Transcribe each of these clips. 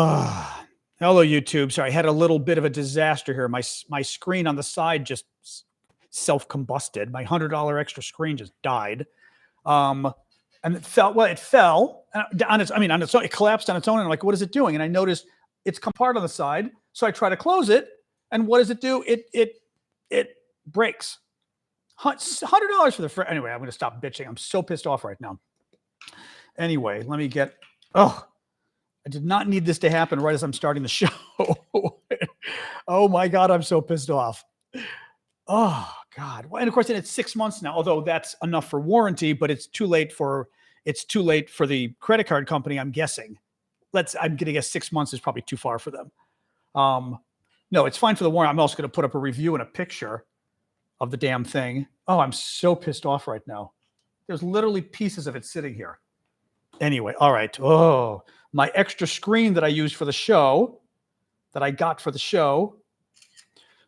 Ah, hello, YouTube. Sorry, I had a little bit of a disaster here. My screen on the side just self-combusted. My $100 extra screen just died. And it fell. Well, it fell on its. I mean, on its own. It collapsed on its own. And I'm like, what is it doing? And I noticed it's come apart on the side. So I try to close it. And what does it do? It breaks. $100 for the front. Anyway, I'm going to stop bitching. I'm so pissed off right now. Anyway, let me get. Oh, I did not need this to happen right as I'm starting the show. Oh my God, I'm so pissed off. Oh God. Well, and of course, it's 6 months now, although that's enough for warranty, but it's too late for the credit card company, I'm guessing. I'm gonna guess 6 months is probably too far for them. No, it's fine for the warranty. I'm also gonna put up a review and a picture of the damn thing. Oh, I'm so pissed off right now. There's literally pieces of it sitting here. Anyway, all right. Oh, my extra screen that I used for the show, that I got for the show,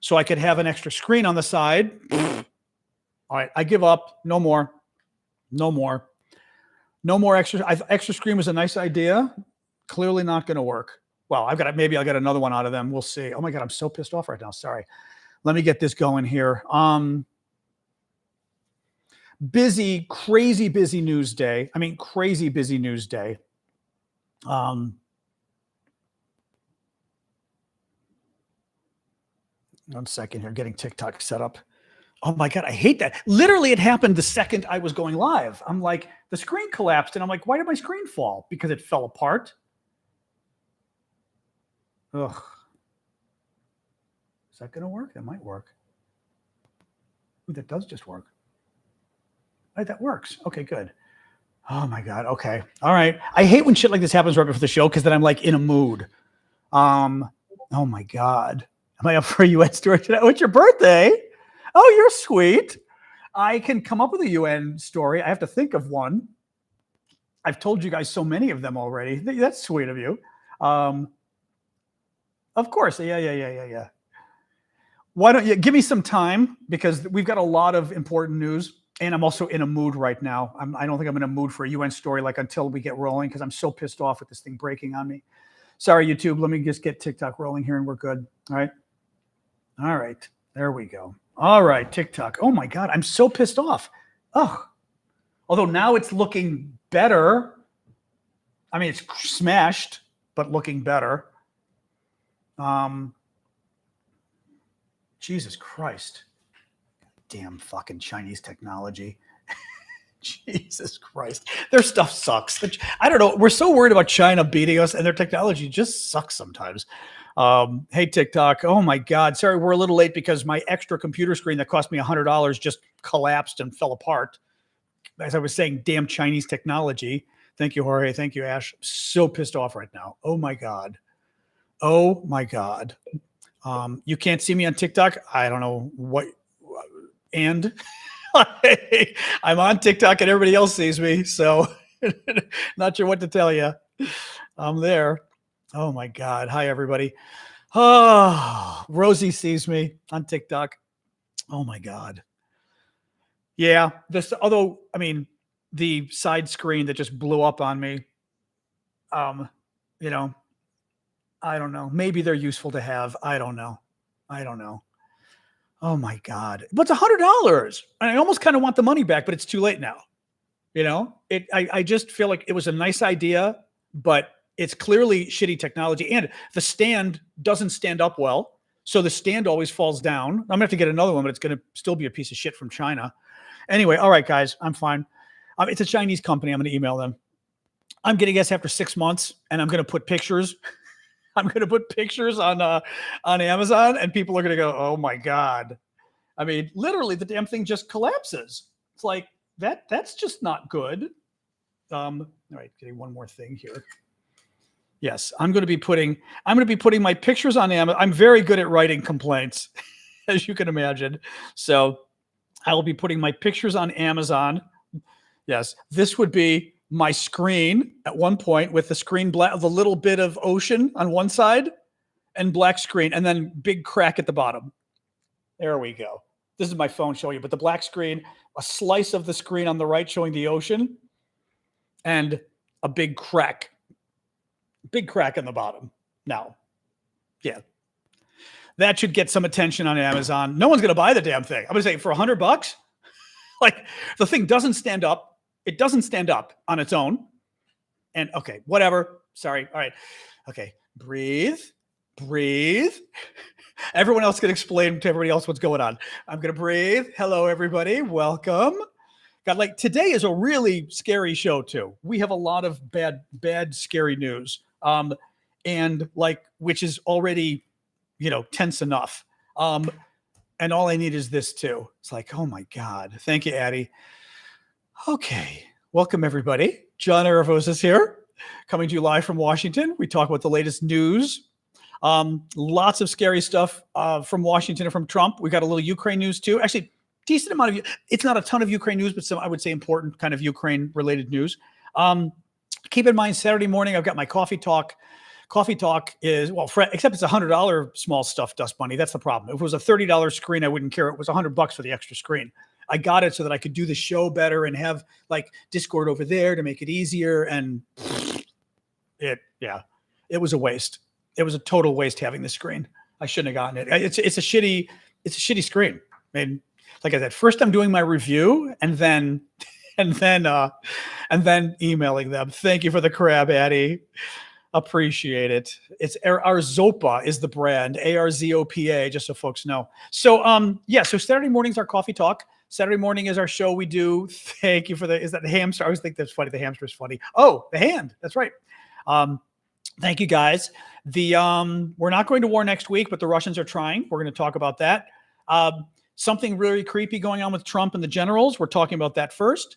so I could have an extra screen on the side. All right, I give up. No more. No more. No more extra. Extra screen was a nice idea. Clearly not going to work. Well, maybe I'll get another one out of them. We'll see. Oh my God, I'm so pissed off right now. Sorry. Let me get this going here. Crazy busy news day. I mean, crazy busy news day. One second here, getting TikTok set up. Oh my God, I hate that. Literally, it happened the second I was going live. I'm like, the screen collapsed, and I'm like, why did my screen fall? Because it fell apart. Ugh. Is that going to work? That might work. Ooh, that does just work. Right, that works. Okay, good. Oh my God. Okay. All right. I hate when shit like this happens right before the show because then I'm like in a mood. Oh my God. Am I up for a UN story today? Oh, it's your birthday. Oh, you're sweet. I can come up with a UN story. I have to think of one. I've told you guys so many of them already. That's sweet of you. Of course. Yeah. Why don't you give me some time? Because we've got a lot of important news. And I'm also in a mood right now. I don't think I'm in a mood for a UN story until we get rolling because I'm so pissed off with this thing breaking on me. Sorry, YouTube. Let me just get TikTok rolling here and we're good. All right. All right. There we go. All right. TikTok. Oh my God. I'm so pissed off. Oh, although now it's looking better. I mean, it's smashed, but looking better. Jesus Christ. Damn fucking Chinese technology. Jesus Christ. Their stuff sucks. I don't know. We're so worried about China beating us and their technology just sucks sometimes. Hey, TikTok. Oh my God. Sorry, we're a little late because my extra computer screen that cost me $100 just collapsed and fell apart. As I was saying, damn Chinese technology. Thank you, Jorge. Thank you, Ash. So pissed off right now. Oh my God. Oh my God. You can't see me on TikTok. I don't know what. And I'm on TikTok and everybody else sees me. So not sure what to tell you. I'm there. Oh my God. Hi, everybody. Oh, Rosie sees me on TikTok. Oh my God. Yeah. Although, I mean, the side screen that just blew up on me, I don't know. Maybe they're useful to have. I don't know. Oh my God. But it's $100. I almost kind of want the money back, but it's too late now. I just feel like it was a nice idea, but it's clearly shitty technology. And the stand doesn't stand up well. So the stand always falls down. I'm gonna have to get another one, but it's going to still be a piece of shit from China. Anyway, all right, guys, I'm fine. It's a Chinese company. I'm going to email them. I'm getting guess after 6 months, and I'm going to put pictures. I'm going to put pictures on Amazon, and people are going to go, oh my God. I mean, literally the damn thing just collapses. It's like that's just not good. All right, getting one more thing here. Yes, I'm going to be putting my pictures on Amazon. I'm very good at writing complaints, as you can imagine. So I will be putting my pictures on Amazon. Yes, this would be my screen at one point with the screen black, the little bit of ocean on one side and black screen, and then big crack at the bottom. There we go. This is my phone showing you, but the black screen, a slice of the screen on the right showing the ocean, and a big crack in the bottom. Now, yeah, that should get some attention on Amazon. No one's going to buy the damn thing. I'm going to say for $100, like the thing doesn't stand up. It doesn't stand up on its own. And okay, whatever. Sorry. All right. Okay. Breathe. Everyone else can explain to everybody else what's going on. I'm going to breathe. Hello, everybody. Welcome. God, like today is a really scary show too. We have a lot of bad, scary news. And like, which is already, tense enough. And all I need is this too. It's like, oh my God. Thank you, Addie. Okay. Welcome everybody. John Aravosis here, coming to you live from Washington. We talk about the latest news. Lots of scary stuff from Washington and from Trump. We got a little Ukraine news too. Actually, decent amount of, it's not a ton of Ukraine news, but some, I would say, important kind of Ukraine related news. Keep in mind, Saturday morning, I've got my coffee talk. Coffee talk is, except it's $100 small stuff dust bunny. That's the problem. If it was a $30 screen, I wouldn't care. It was $100 for the extra screen. I got it so that I could do the show better and have like Discord over there to make it easier. And it was a waste. It was a total waste having the screen. I shouldn't have gotten it. It's a shitty screen. I mean, like I said, first I'm doing my review and then emailing them. Thank you for the crab, Addie. Appreciate it. It's Arzopa is the brand, Arzopa, just so folks know. So so Saturday morning's our coffee talk. Saturday morning is our show we do. Thank you for is that the hamster? I always think that's funny. The hamster is funny. Oh, the hand. That's right. Thank you guys. We're not going to war next week, but the Russians are trying. We're going to talk about that. Something really creepy going on with Trump and the generals. We're talking about that first.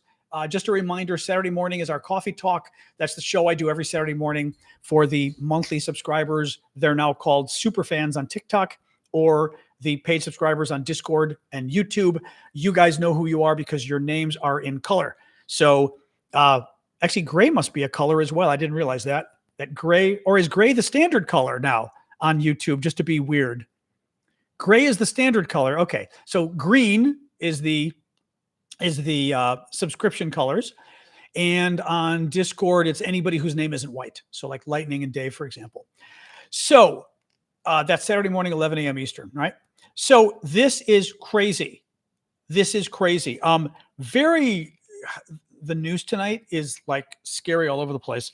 Just a reminder, Saturday morning is our coffee talk. That's the show I do every Saturday morning for the monthly subscribers. They're now called super fans on TikTok, or the paid subscribers on Discord and YouTube. You guys know who you are because your names are in color. So actually, gray must be a color as well. I didn't realize that gray, or is gray the standard color now on YouTube, just to be weird? Gray is the standard color. Okay. So green is the subscription colors. And on Discord, it's anybody whose name isn't white. So like Lightning and Dave, for example. So that's Saturday morning, 11 a.m. Eastern, right? So this is crazy. The news tonight is like scary all over the place.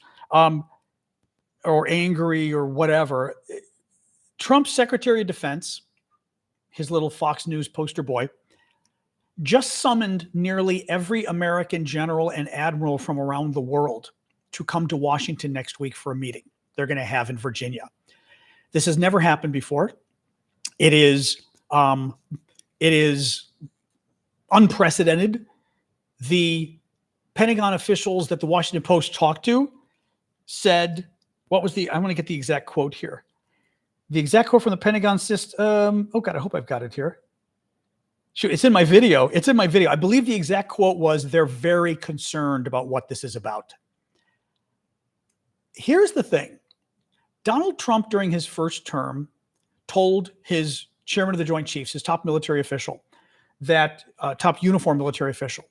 Or angry or whatever. Trump's Secretary of Defense, his little Fox News poster boy, just summoned nearly every American general and admiral from around the world to come to Washington next week for a meeting they're going to have in Virginia. This has never happened before. It is unprecedented. The Pentagon officials that the Washington Post talked to said, I want to get the exact quote here. The exact quote from the Pentagon system. Oh God, I hope I've got it here. Shoot, it's in my video. I believe the exact quote was, they're very concerned about what this is about. Here's the thing. Donald Trump, during his first term, told his chairman of the Joint Chiefs, his top military official, top uniform military official,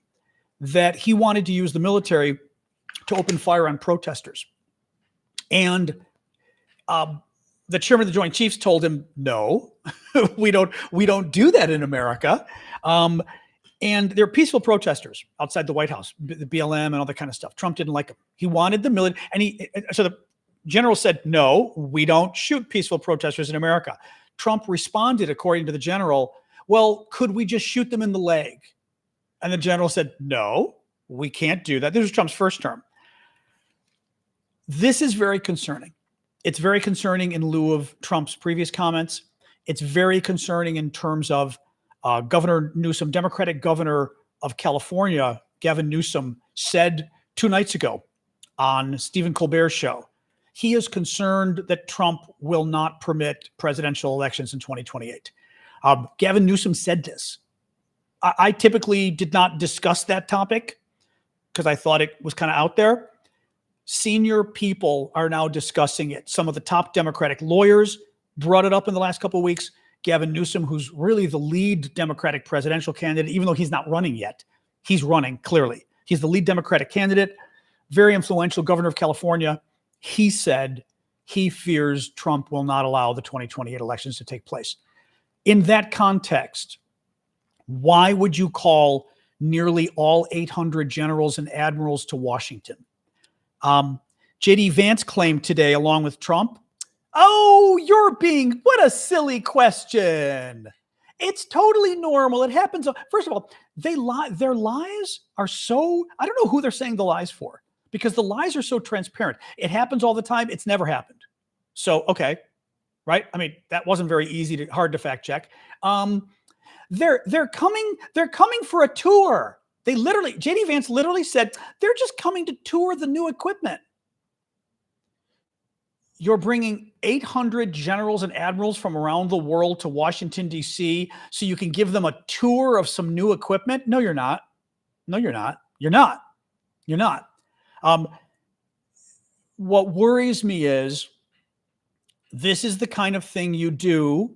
that he wanted to use the military to open fire on protesters. And the chairman of the Joint Chiefs told him, no, we don't do that in America. And they're peaceful protesters outside the White House, the BLM and all that kind of stuff. Trump didn't like them. He wanted the military. So the general said, no, we don't shoot peaceful protesters in America. Trump responded, according to the general, well, could we just shoot them in the leg? And the general said, no, we can't do that. This was Trump's first term. This is very concerning. It's very concerning in lieu of Trump's previous comments. It's very concerning in terms of Governor Newsom, Democratic governor of California, Gavin Newsom, said 2 nights ago on Stephen Colbert's show, he is concerned that Trump will not permit presidential elections in 2028. Gavin Newsom said this. I typically did not discuss that topic because I thought it was kind of out there. Senior people are now discussing it. Some of the top Democratic lawyers brought it up in the last couple of weeks. Gavin Newsom, who's really the lead Democratic presidential candidate, even though he's not running yet. He's running, clearly. He's the lead Democratic candidate, very influential governor of California. He said he fears Trump will not allow the 2028 elections to take place. In that context, why would you call nearly all 800 generals and admirals to Washington? J.D. Vance claimed today, along with Trump, what a silly question. It's totally normal. It happens. First of all, they lie. Their lies are so, I don't know who they're saying the lies for, because the lies are so transparent. It happens all the time. It's never happened. So, okay, right? I mean, that wasn't very hard to fact check. They're coming for a tour. J.D. Vance literally said, they're just coming to tour the new equipment. You're bringing 800 generals and admirals from around the world to Washington, D.C. so you can give them a tour of some new equipment? No, you're not. No, you're not. You're not. You're not. What worries me is this is the kind of thing you do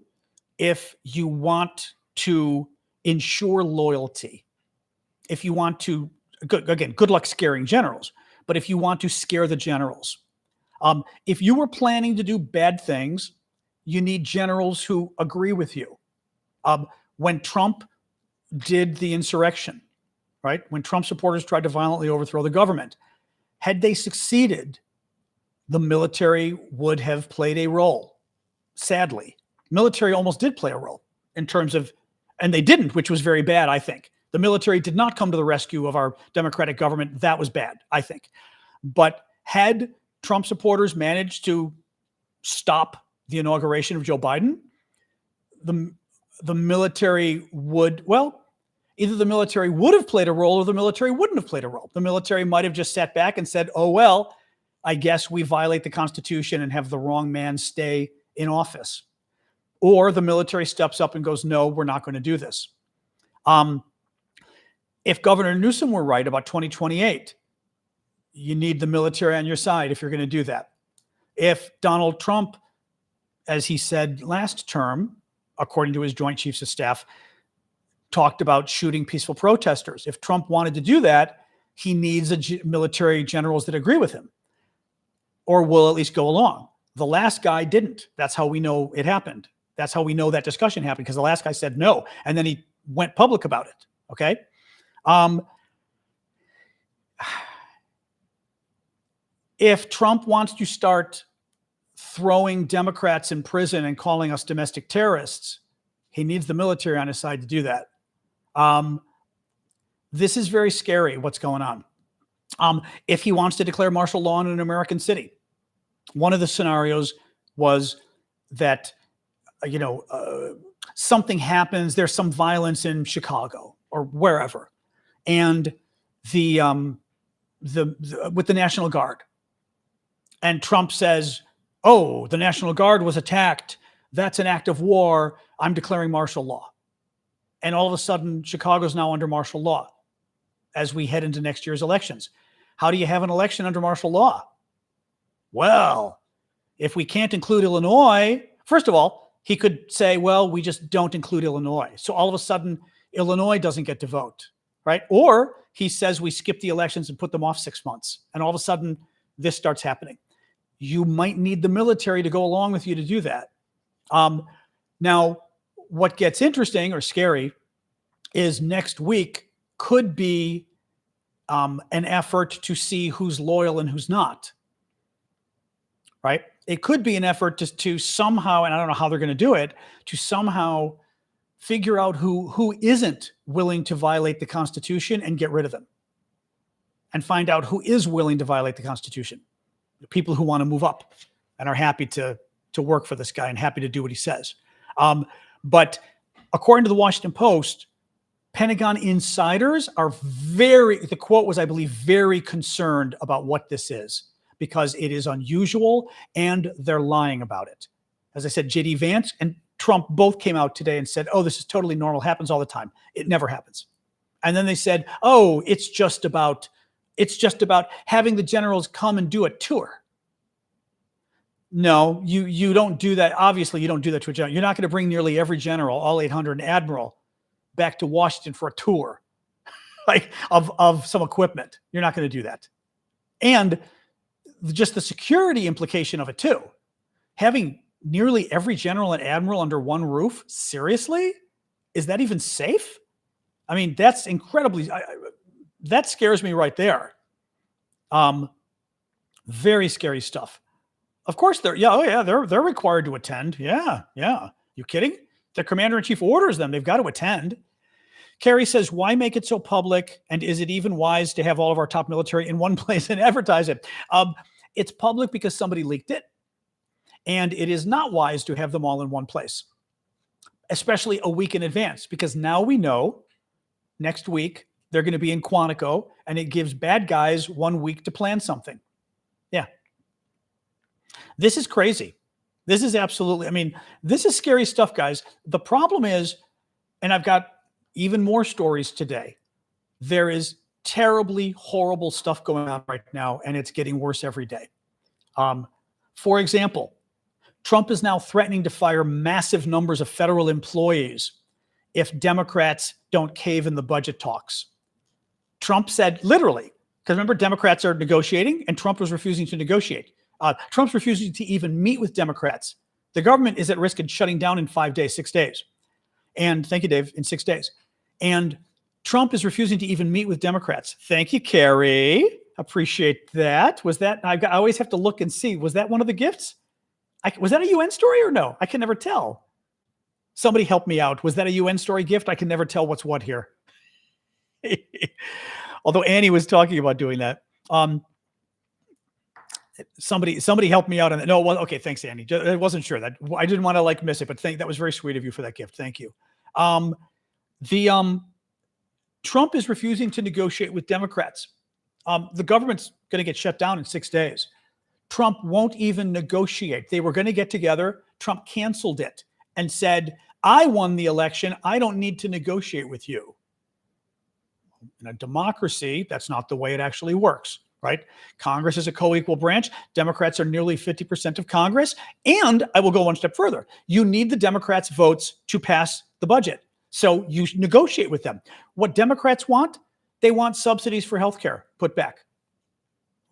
if you want to ensure loyalty. If you want to, good luck scaring generals, but if you want to scare the generals, if you were planning to do bad things, you need generals who agree with you. When Trump did the insurrection, right? When Trump supporters tried to violently overthrow the government, had they succeeded, the military would have played a role. Sadly, military almost did play a role in terms of, and they didn't, which was very bad, I think. The military did not come to the rescue of our democratic government. That was bad, I think. But had Trump supporters managed to stop the inauguration of Joe Biden, the military would, either the military would have played a role or the military wouldn't have played a role. The military might have just sat back and said, I guess we violate the Constitution and have the wrong man stay in office. Or the military steps up and goes, no, we're not going to do this. If Governor Newsom were right about 2028, you need the military on your side if you're going to do that. If Donald Trump, as he said last term, according to his Joint Chiefs of Staff, talked about shooting peaceful protesters, if Trump wanted to do that, he needs military generals that agree with him or will at least go along. The last guy didn't. That's how we know it happened. That's how we know that discussion happened, because the last guy said no, and then he went public about it. Okay. If Trump wants to start throwing Democrats in prison and calling us domestic terrorists, he needs the military on his side to do that. This is very scary, what's going on. If he wants to declare martial law in an American city, one of the scenarios was that, something happens, there's some violence in Chicago or wherever, and with the National Guard. And Trump says, the National Guard was attacked. That's an act of war. I'm declaring martial law. And all of a sudden, Chicago's now under martial law as we head into next year's elections. How do you have an election under martial law? Well, if we can't include Illinois, first of all, he could say, we just don't include Illinois. So all of a sudden, Illinois doesn't get to vote, right? Or he says we skip the elections and put them off 6 months. And all of a sudden, this starts happening. You might need the military to go along with you to do that. Now, what gets interesting or scary is next week could be an effort to see who's loyal and who's not, right? It could be an effort to somehow, and I don't know how they're going to do it, to somehow figure out who isn't willing to violate the Constitution and get rid of them, and find out who is willing to violate the Constitution. The people who want to move up and are happy to work for this guy and happy to do what he says. But according to the Washington Post, Pentagon insiders are the quote was, I believe, very concerned about what this is, because it is unusual and they're lying about it. As I said, J.D. Vance and Trump both came out today and said, this is totally normal, happens all the time. It never happens. And then they said, it's just about having the generals come and do a tour. No, you don't do that. Obviously, you don't do that to a general. You're not going to bring nearly every general, all 800 admiral, back to Washington for a tour of some equipment. You're not going to do that. And just the security implication of it too. Having nearly every general and admiral under one roof? Seriously? Is that even safe? I mean, that's incredibly, that scares me right there. Very scary stuff. Of course they're required to attend. Yeah. You kidding? The commander-in-chief orders them. They've got to attend. Kerry says, why make it so public? And is it even wise to have all of our top military in one place and advertise it? It's public because somebody leaked it. And it is not wise to have them all in one place, especially a week in advance, because now we know next week they're going to be in Quantico, and it gives bad guys 1 week to plan something. Yeah. This is crazy. This is absolutely, I mean, this is scary stuff, guys. The problem is, and I've got even more stories today, there is terribly horrible stuff going on right now, and it's getting worse every day. For example, Trump is now threatening to fire massive numbers of federal employees if Democrats don't cave in the budget talks. Trump said, literally, because remember, Democrats are negotiating, and Trump was refusing to negotiate. Trump's refusing to even meet with Democrats. The government is at risk of shutting down in 5 days, 6 days. And thank you, Dave, in 6 days. And Trump is refusing to even meet with Democrats. Thank you, Carrie. Appreciate that. Was that, I always have to look and see, was that one of the gifts? Was that a UN story or no? I can never tell. Somebody help me out. Was that a UN story gift? I can never tell what's what here. Although Annie was talking about doing that. Somebody help me out on that. No, well, okay, thanks, Annie. I wasn't sure that I didn't want to like miss it, but that was very sweet of you for that gift. Thank you. Trump is refusing to negotiate with Democrats. The government's going to get shut down in 6 days. Trump won't even negotiate. They were going to get together. Trump canceled it and said, I won the election. I don't need to negotiate with you. In a democracy, that's not the way it actually works, right? Congress is a co-equal branch. Democrats are nearly 50% of Congress. And I will go one step further. You need the Democrats' votes to pass the budget. So you negotiate with them. What Democrats want? They want subsidies for healthcare put back.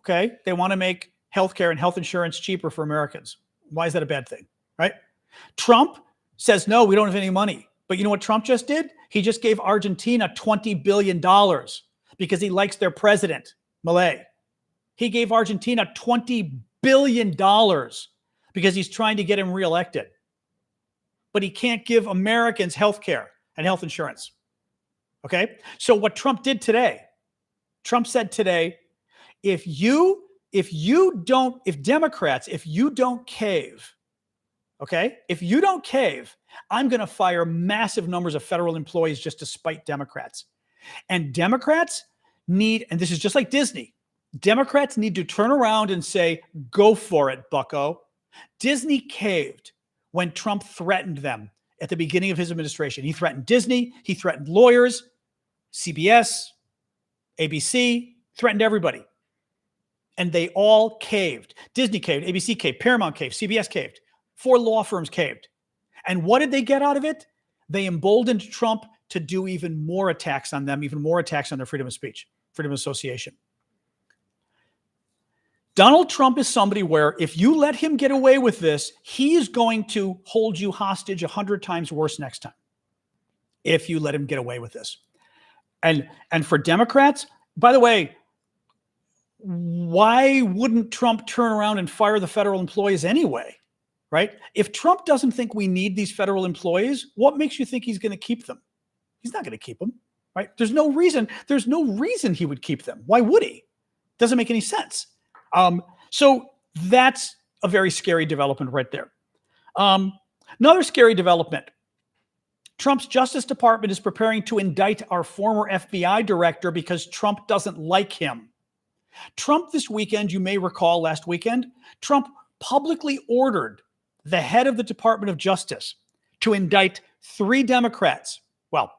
Okay? They want to make healthcare and health insurance cheaper for Americans. Why is that a bad thing, right? Trump says, no, we don't have any money. But you know what Trump just did? He just gave Argentina $20 billion because he likes their president, Milei. He gave Argentina $20 billion because he's trying to get him reelected. But he can't give Americans healthcare and health insurance. Okay? So what Trump did today, Trump said today, if Democrats, if you don't cave, okay? If you don't cave, I'm going to fire massive numbers of federal employees just to spite Democrats. And Democrats need, and this is just like Disney, Democrats need to turn around and say, go for it, bucko. Disney caved when Trump threatened them at the beginning of his administration. He threatened Disney, he threatened lawyers, CBS, ABC, threatened everybody. And they all caved. Disney caved, ABC caved, Paramount caved, CBS caved. 4 law firms caved. And what did they get out of it? They emboldened Trump to do even more attacks on them, even more attacks on their freedom of speech, freedom of association. Donald Trump is somebody where if you let him get away with this, he is going to hold you hostage 100 times worse next time if you let him get away with this. And for Democrats, by the way, why wouldn't Trump turn around and fire the federal employees anyway, right? If Trump doesn't think we need these federal employees, what makes you think he's going to keep them? He's not going to keep them, right? There's no reason he would keep them. Why would he? Doesn't make any sense. So that's a very scary development right there. Another scary development. Trump's Justice Department is preparing to indict our former FBI director because Trump doesn't like him. Trump this weekend, you may recall last weekend, Trump publicly ordered the head of the Department of Justice to indict 3 Democrats. Well,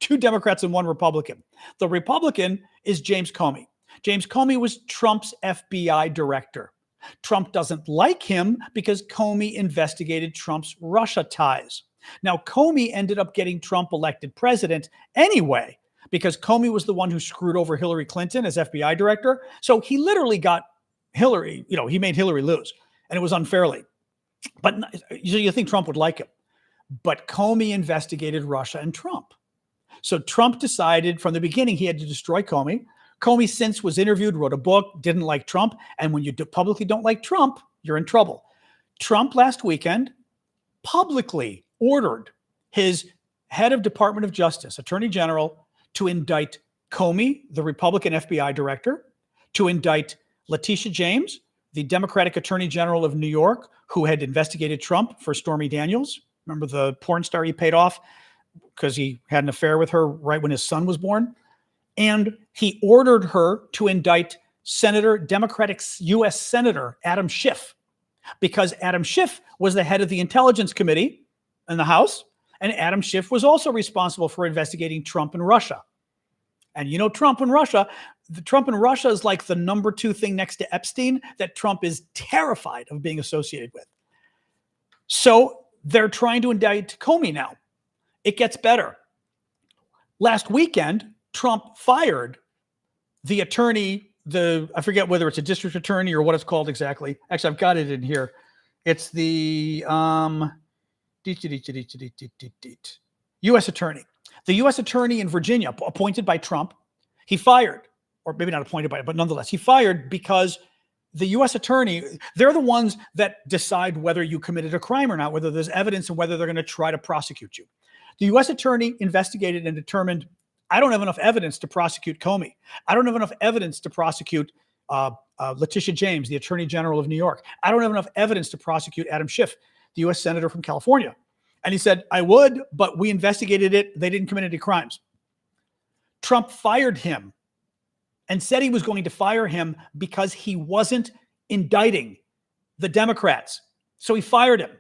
2 Democrats and 1 Republican. The Republican is James Comey. James Comey was Trump's FBI director. Trump doesn't like him because Comey investigated Trump's Russia ties. Now, Comey ended up getting Trump elected president anyway, because Comey was the one who screwed over Hillary Clinton as FBI director. So he literally got Hillary, he made Hillary lose, and it was unfairly. But you think Trump would like him. But Comey investigated Russia and Trump. So Trump decided from the beginning he had to destroy Comey. Comey since was interviewed, wrote a book, didn't like Trump. And when you publicly don't like Trump, you're in trouble. Trump last weekend publicly ordered his head of Department of Justice, Attorney General, to indict Comey, the Republican FBI director, to indict Letitia James, the Democratic Attorney General of New York, who had investigated Trump for Stormy Daniels. Remember the porn star he paid off because he had an affair with her right when his son was born? And he ordered her to indict Democratic U.S. Senator Adam Schiff, because Adam Schiff was the head of the Intelligence Committee in the House, and Adam Schiff was also responsible for investigating Trump and Russia. And you know, Trump and Russia is like the number 2 thing next to Epstein that Trump is terrified of being associated with. So they're trying to indict Comey now. It gets better. Last weekend, Trump fired the attorney, I forget whether it's a district attorney or what it's called exactly. Actually, I've got it in here. It's the U.S. attorney. The U.S. attorney in Virginia, appointed by Trump, he fired, or maybe not appointed by it, but nonetheless, he fired because the U.S. attorney, they're the ones that decide whether you committed a crime or not, whether there's evidence and whether they're going to try to prosecute you. The U.S. attorney investigated and determined, I don't have enough evidence to prosecute Comey. I don't have enough evidence to prosecute Letitia James, the Attorney General of New York. I don't have enough evidence to prosecute Adam Schiff, the U.S. Senator from California. And he said, I would, but we investigated it. They didn't commit any crimes. Trump fired him and said he was going to fire him because he wasn't indicting the Democrats. So he fired him.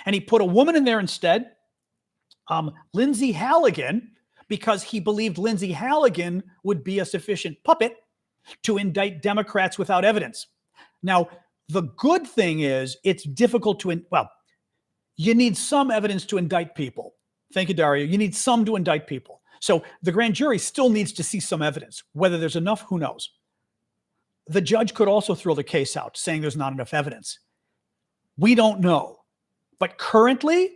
And he put a woman in there instead, Lindsay Halligan, because he believed Lindsay Halligan would be a sufficient puppet to indict Democrats without evidence. Now, the good thing is it's difficult to, you need some evidence to indict people. Thank you, Dario. You need some to indict people. So the grand jury still needs to see some evidence. Whether there's enough, who knows? The judge could also throw the case out, saying there's not enough evidence. We don't know. But currently,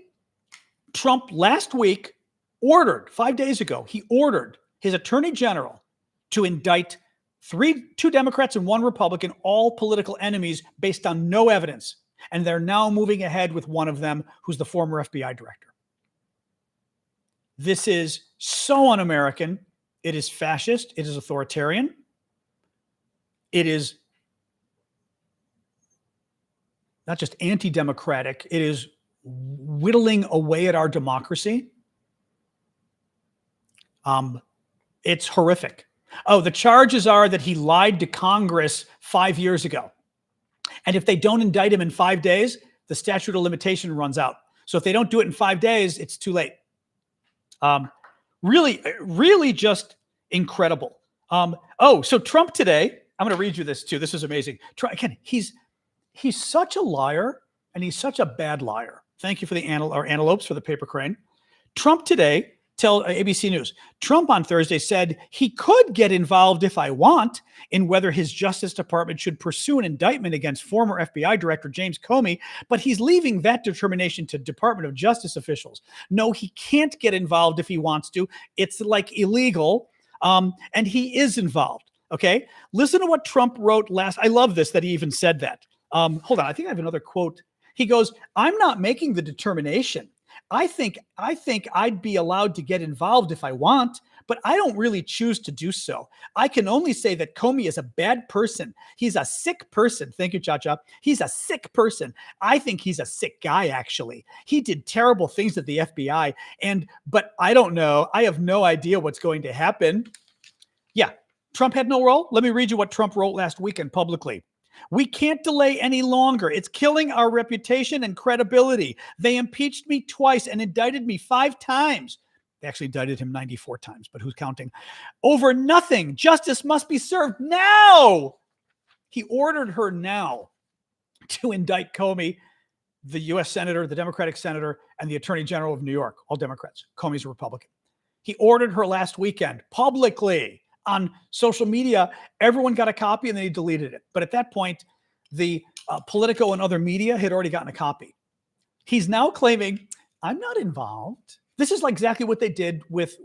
Trump last week ordered, 5 days ago, he ordered his attorney general to indict 2 Democrats and 1 Republican, all political enemies, based on no evidence. And they're now moving ahead with one of them, who's the former FBI director. This is so un-American. It is fascist. It is authoritarian. It is not just anti-democratic. It is whittling away at our democracy. It's horrific. Oh, the charges are that he lied to Congress 5 years ago. And if they don't indict him in 5 days, the statute of limitation runs out. So if they don't do it in 5 days, it's too late. Really just incredible. So Trump today, I'm going to read you this too. This is amazing. Again, he's such a liar, and he's such a bad liar. Thank you for the antelopes for the paper crane. Trump today, tell ABC News, Trump on Thursday said he could get involved if I want in whether his Justice Department should pursue an indictment against former FBI Director James Comey, but he's leaving that determination to Department of Justice officials. No, he can't get involved if he wants to. It's like illegal, and he is involved. Okay? Listen to what Trump wrote last. I love this, that he even said that. Hold on. I think I have another quote. He goes, I'm not making the determination. I think I'd be allowed to get involved if I want, but I don't really choose to do so. I can only say that Comey is a bad person. He's a sick person. Thank you, Cha-Cha. He's a sick person. I think he's a sick guy, actually. He did terrible things at the FBI, but I don't know. I have no idea what's going to happen. Yeah, Trump had no role. Let me read you what Trump wrote last weekend publicly. We can't delay any longer. It's killing our reputation and credibility. They impeached me twice and indicted me 5 times. They actually indicted him 94 times, but who's counting? Over nothing. Justice must be served now. He ordered her now to indict Comey, the U.S. Senator, the Democratic Senator, and the Attorney General of New York, all Democrats. Comey's a Republican. He ordered her last weekend publicly. On social media, everyone got a copy and then he deleted it. But at that point, the Politico and other media had already gotten a copy. He's now claiming, I'm not involved. This is like exactly what they did with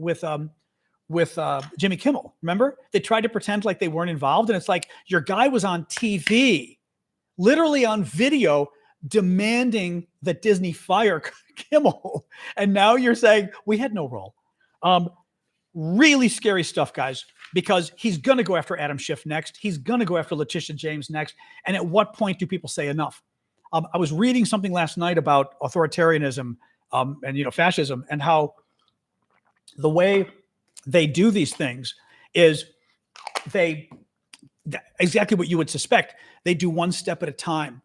Jimmy Kimmel. Remember? They tried to pretend like they weren't involved. And it's like, your guy was on TV, literally on video, demanding that Disney fire Kimmel. And now you're saying we had no role. Really scary stuff, guys, because he's going to go after Adam Schiff next. He's going to go after Letitia James next. And at what point do people say enough? I was reading something last night about authoritarianism and fascism, and how the way they do these things is exactly what you would suspect. They do one step at a time.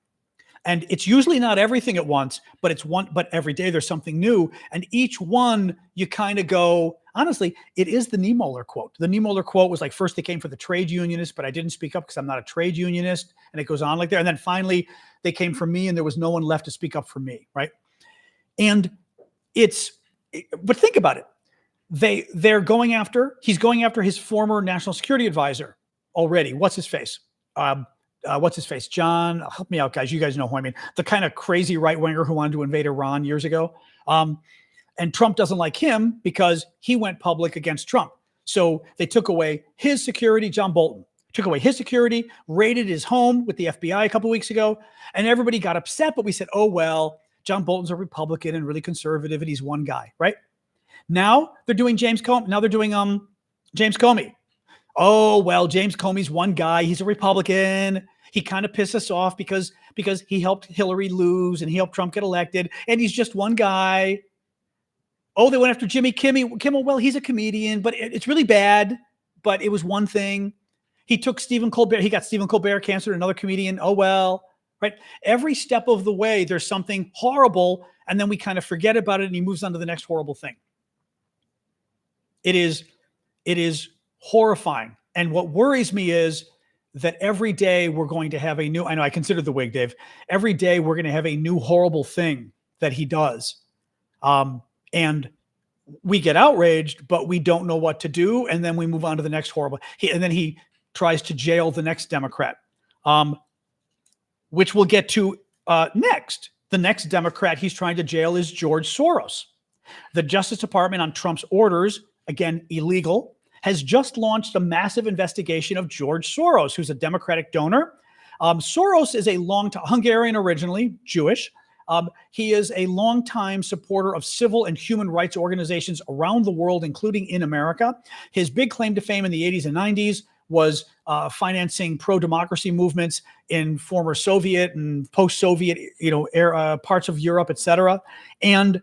And it's usually not everything at once, but every day there's something new. And each one you kind of go, honestly, it is the Niemöller quote. The Niemöller quote was like, first they came for the trade unionists, but I didn't speak up because I'm not a trade unionist. And it goes on like that. And then finally they came for me and there was no one left to speak up for me, right? And but think about it. He's going after his former national security advisor already. What's his face? John, help me out, guys. You guys know who I mean. The kind of crazy right-winger who wanted to invade Iran years ago. And Trump doesn't like him because he went public against Trump. So they took away his security. John Bolton took away his security, raided his home with the FBI a couple weeks ago, and everybody got upset. But we said, oh, well, John Bolton's a Republican and really conservative, and he's one guy, right? Now they're doing James Comey. Now they're doing James Comey. Oh, well, James Comey's one guy. He's a Republican. He kind of pissed us off because he helped Hillary lose and he helped Trump get elected, and he's just one guy. Oh, they went after Jimmy Kimmel. Well, he's a comedian, but it's really bad. But it was one thing. He took Stephen Colbert. He got Stephen Colbert cancer, another comedian. Oh, well, right. Every step of the way, there's something horrible, and then we kind of forget about it, and he moves on to the next horrible thing. It is horrifying. And what worries me is that every day we're going to have I know I considered the wig, Dave. Every day we're going to have a new horrible thing that he does. And we get outraged, but we don't know what to do. And then we move on to the next horrible. And then he tries to jail the next Democrat, which we'll get to next. The next Democrat he's trying to jail is George Soros. The Justice Department, on Trump's orders, again, illegal, has just launched a massive investigation of George Soros, who's a Democratic donor. Soros is a Hungarian originally, Jewish. He is a longtime supporter of civil and human rights organizations around the world, including in America. His big claim to fame in the 80s and 90s was financing pro-democracy movements in former Soviet and post-Soviet, parts of Europe, et cetera. And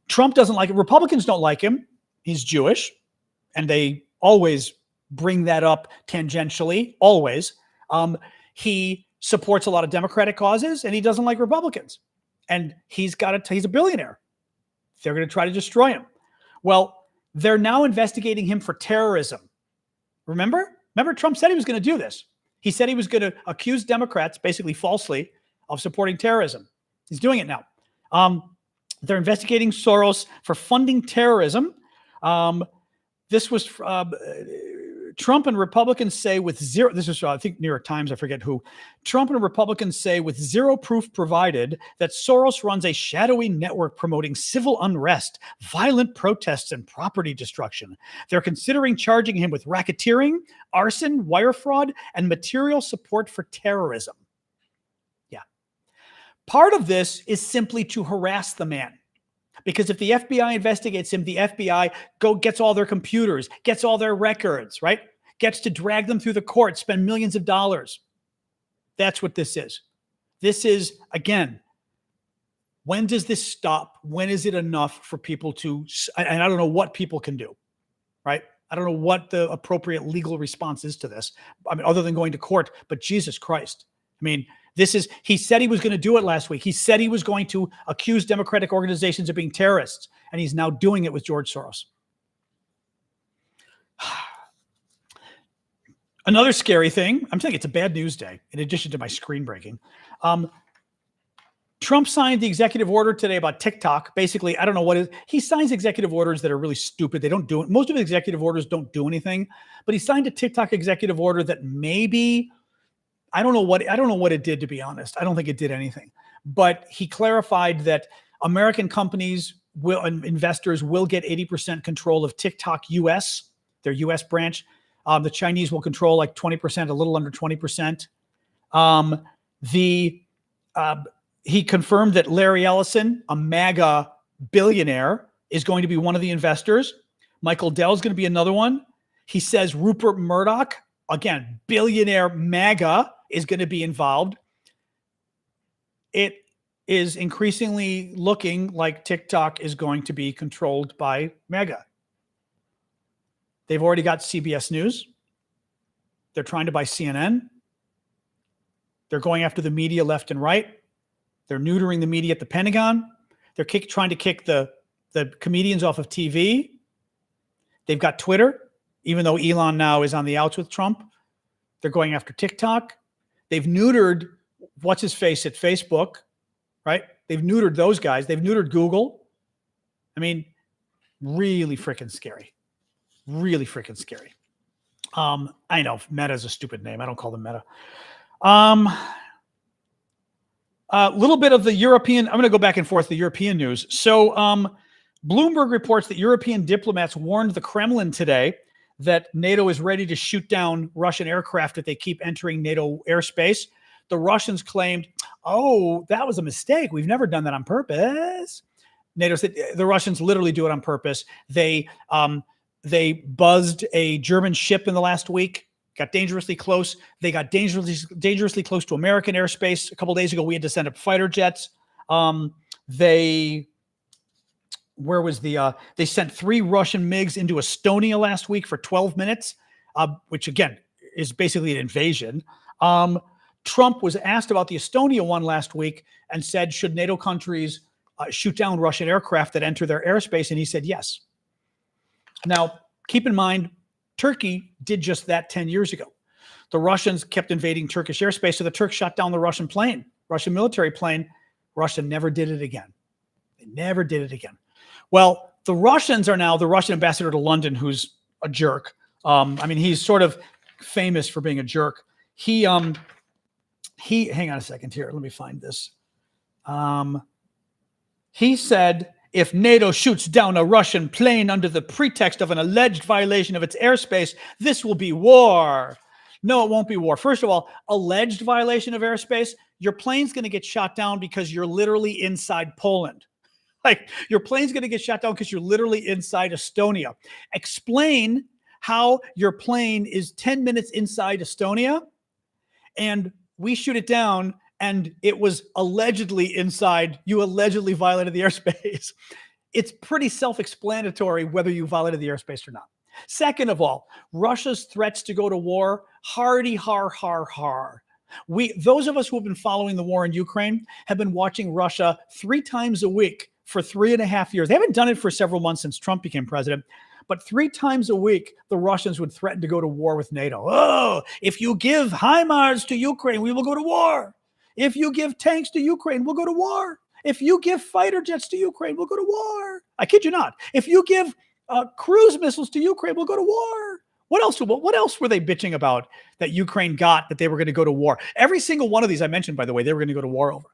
Trump doesn't like it. Republicans don't like him. He's Jewish, and they always bring that up tangentially, always. He supports a lot of Democratic causes, and he doesn't like Republicans. And he's a billionaire. They're going to try to destroy him. Well, they're now investigating him for terrorism. Remember Trump said he was going to do this. He said he was going to accuse Democrats, basically falsely, of supporting terrorism. He's doing it now. They're investigating Soros for funding terrorism. This was Trump and Republicans say with zero, this is, I think, New York Times, I forget who. Trump and Republicans say with zero proof provided that Soros runs a shadowy network promoting civil unrest, violent protests, and property destruction. They're considering charging him with racketeering, arson, wire fraud, and material support for terrorism. Yeah. Part of this is simply to harass the man. Because if the FBI investigates him, the FBI gets all their computers, gets all their records, right? Gets to drag them through the court, spend millions of dollars. That's what this is. This is, again, when does this stop? When is it enough for people to, and I don't know what people can do, right? I don't know what the appropriate legal response is to this. I mean, other than going to court, but Jesus Christ. I mean, he said he was going to do it last week. He said he was going to accuse Democratic organizations of being terrorists, and he's now doing it with George Soros. Another scary thing, I'm saying it's a bad news day, in addition to my screen breaking. Trump signed the executive order today about Tik Tok. Basically, I don't know what it is. He signs executive orders that are really stupid. They don't do it. Most of the executive orders don't do anything, but he signed a TikTok executive order that maybe, I don't know what it did, to be honest. I don't think it did anything. but he clarified that American companies will and investors will get 80% control of TikTok US, their US branch. The Chinese will control like 20%, a little under 20%. He confirmed that Larry Ellison, a MAGA billionaire, is going to be one of the investors. Michael Dell is going to be another one. He says Rupert Murdoch, again, billionaire MAGA, is going to be involved. It is increasingly looking like TikTok is going to be controlled by MAGA. They've already got CBS News. They're trying to buy CNN. They're going after the media left and right. They're neutering the media at the Pentagon. They're trying to kick the comedians off of TV. They've got Twitter, even though Elon now is on the outs with Trump. They're going after TikTok. They've neutered what's-his-face at Facebook, right? They've neutered those guys. They've neutered Google. I mean, really freaking scary. Really freaking scary. I know Meta is a stupid name. I don't call them Meta. A little bit of the European, I'm going to go back and forth, the European news. So Bloomberg reports that European diplomats warned the Kremlin today that NATO is ready to shoot down Russian aircraft if they keep entering NATO airspace. The Russians claimed, oh, that was a mistake. We've never done that on purpose. NATO said the Russians literally do it on purpose. They buzzed a German ship in the last week, got dangerously close. They got dangerously close to American airspace. A couple of days ago, we had to send up fighter jets. They sent 3 Russian MiGs into Estonia last week for 12 minutes, which again is basically an invasion. Trump was asked about the Estonia one last week and said, should NATO countries shoot down Russian aircraft that enter their airspace? And he said, yes. Now, keep in mind, Turkey did just that 10 years ago. The Russians kept invading Turkish airspace, so the Turks shot down the Russian military plane. Russia never did it again. They never did it again. Well, the Russians are now the Russian ambassador to London, who's a jerk. I mean, he's sort of famous for being a jerk. He hang on a second here. Let me find this. He said, if NATO shoots down a Russian plane under the pretext of an alleged violation of its airspace, this will be war. No, it won't be war. First of all, alleged violation of airspace, your plane's going to get shot down because you're literally inside Poland. Like, your plane's going to get shot down because you're literally inside Estonia. Explain how your plane is 10 minutes inside Estonia and we shoot it down and it was allegedly inside, you allegedly violated the airspace. It's pretty self-explanatory whether you violated the airspace or not. Second of all, Russia's threats to go to war, hardy har har har. Those of us who have been following the war in Ukraine have been watching Russia 3 times a week for 3.5 years. They haven't done it for several months since Trump became president, but 3 times a week, the Russians would threaten to go to war with NATO. Oh, if you give HIMARS to Ukraine, we will go to war. If you give tanks to Ukraine, we'll go to war. If you give fighter jets to Ukraine, we'll go to war. I kid you not. If you give cruise missiles to Ukraine, we'll go to war. What else were they bitching about that Ukraine got that they were going to go to war? Every single one of these I mentioned, by the way, they were going to go to war over.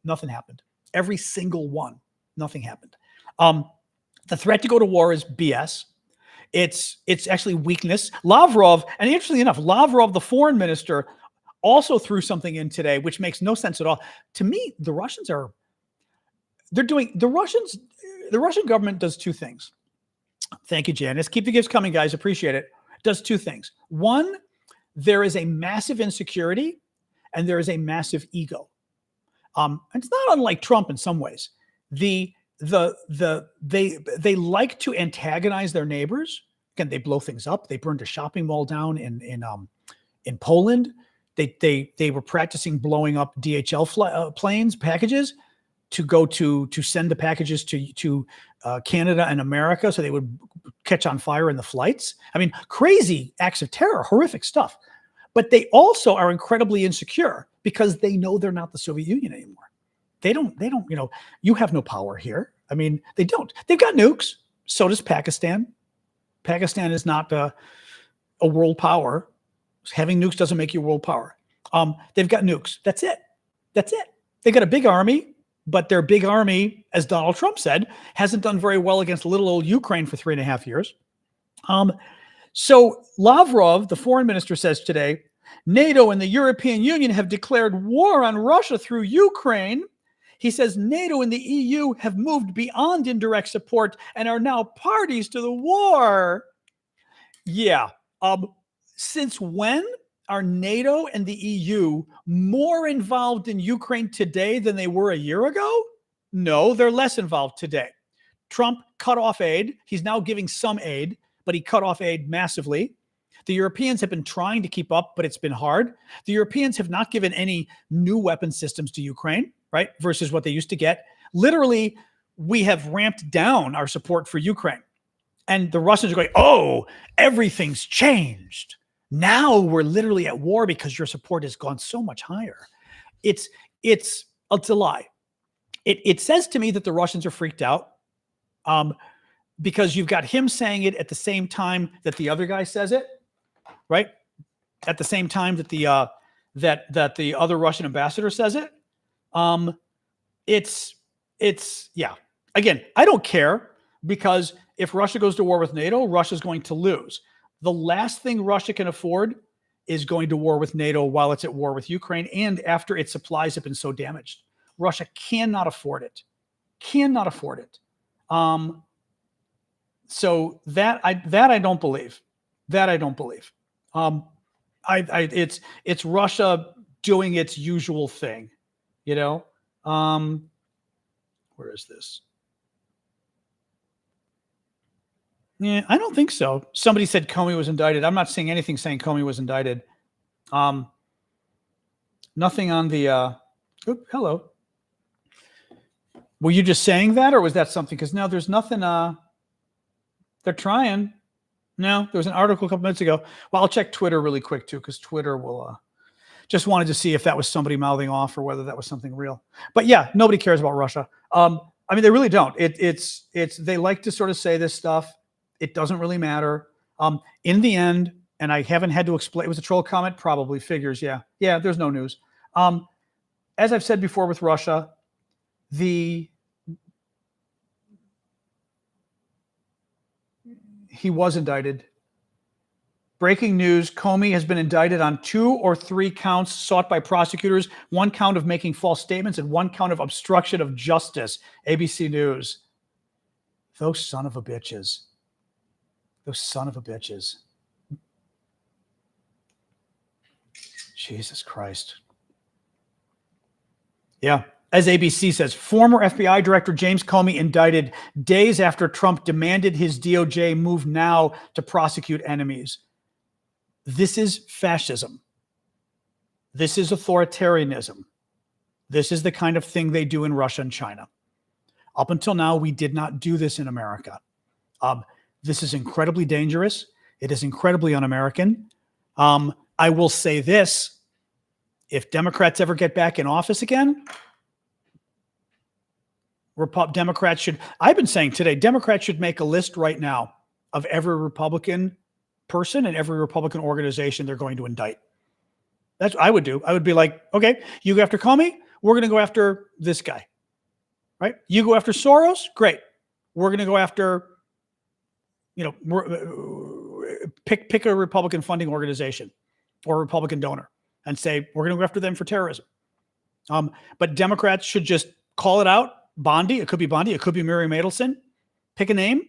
Nothing happened. Every single one. Nothing happened. The threat to go to war is BS. It's actually weakness. Lavrov, and interestingly enough, Lavrov, the foreign minister, also threw something in today, which makes no sense at all. To me, the Russian government does 2 things. Thank you, Janice. Keep the gifts coming, guys. Appreciate it. Does 2 things. One, there is a massive insecurity and there is a massive ego. And it's not unlike Trump in some ways. They like to antagonize their neighbors. Again, they blow things up. They burned a shopping mall down in Poland. They were practicing blowing up DHL planes, packages, to send the packages to Canada and America, so they would catch on fire in the flights. I mean, crazy acts of terror, horrific stuff. But they also are incredibly insecure because they know they're not the Soviet Union anymore. They don't, you have no power here. I mean, they don't. They've got nukes. So does Pakistan. Pakistan is not a world power. Having nukes doesn't make you a world power. They've got nukes. That's it. That's it. They got a big army, but their big army, as Donald Trump said, hasn't done very well against little old Ukraine for 3.5 years. So Lavrov, the foreign minister, says today, NATO and the European Union have declared war on Russia through Ukraine. He says NATO and the EU have moved beyond indirect support and are now parties to the war. Yeah. Since when are NATO and the EU more involved in Ukraine today than they were a year ago? No, they're less involved today. Trump cut off aid. He's now giving some aid, but he cut off aid massively. The Europeans have been trying to keep up, but it's been hard. The Europeans have not given any new weapon systems to Ukraine, right? Versus what they used to get. Literally, we have ramped down our support for Ukraine. And the Russians are going, oh, everything's changed. Now we're literally at war because your support has gone so much higher. It's a lie. It says to me that the Russians are freaked out because you've got him saying it at the same time that the other guy says it, right? At the same time that the that the other Russian ambassador says it. Yeah. Again, I don't care, because if Russia goes to war with NATO, Russia's going to lose. The last thing Russia can afford is going to war with NATO while it's at war with Ukraine and after its supplies have been so damaged. Russia cannot afford it. Cannot afford it. So that I don't believe. That I don't believe. It's Russia doing its usual thing, you know. Where is this? Yeah, I don't think so. Somebody said Comey was indicted. I'm not seeing anything saying Comey was indicted. Nothing on the. Hello. Were you just saying that, or was that something? Because no, there's nothing. They're trying. No, there was an article a couple minutes ago. Well, I'll check Twitter really quick too, because Twitter will. Just wanted to see if that was somebody mouthing off or whether that was something real. But yeah, nobody cares about Russia. I mean, they really don't. It's they like to sort of say this stuff. It doesn't really matter. In the end, and I haven't had to explain. It was a troll comment, probably figures. Yeah. There's no news. As I've said before with Russia, he was indicted. Breaking news: Comey has been indicted on 2 or 3 counts sought by prosecutors. 1 count of making false statements and 1 count of obstruction of justice. ABC News. Those son of a bitches. Those son of a bitches. Jesus Christ. Yeah. As ABC says, former FBI Director James Comey indicted days after Trump demanded his DOJ move now to prosecute enemies. This is fascism. This is authoritarianism. This is the kind of thing they do in Russia and China. Up until now, we did not do this in America. This is incredibly dangerous. It is incredibly un-American. I will say this: if Democrats ever get back in office again, Democrats should, I've been saying today, Democrats should make a list right now of every Republican person and every Republican organization they're going to indict. That's what I would do. I would be like, okay, you go after Comey, we're going to go after this guy, right? You go after Soros, great. We're going to go after, pick a Republican funding organization or a Republican donor and say, we're going to go after them for terrorism. But Democrats should just call it out. Bondi, it could be Bondi, it could be Mary Matelson. Pick a name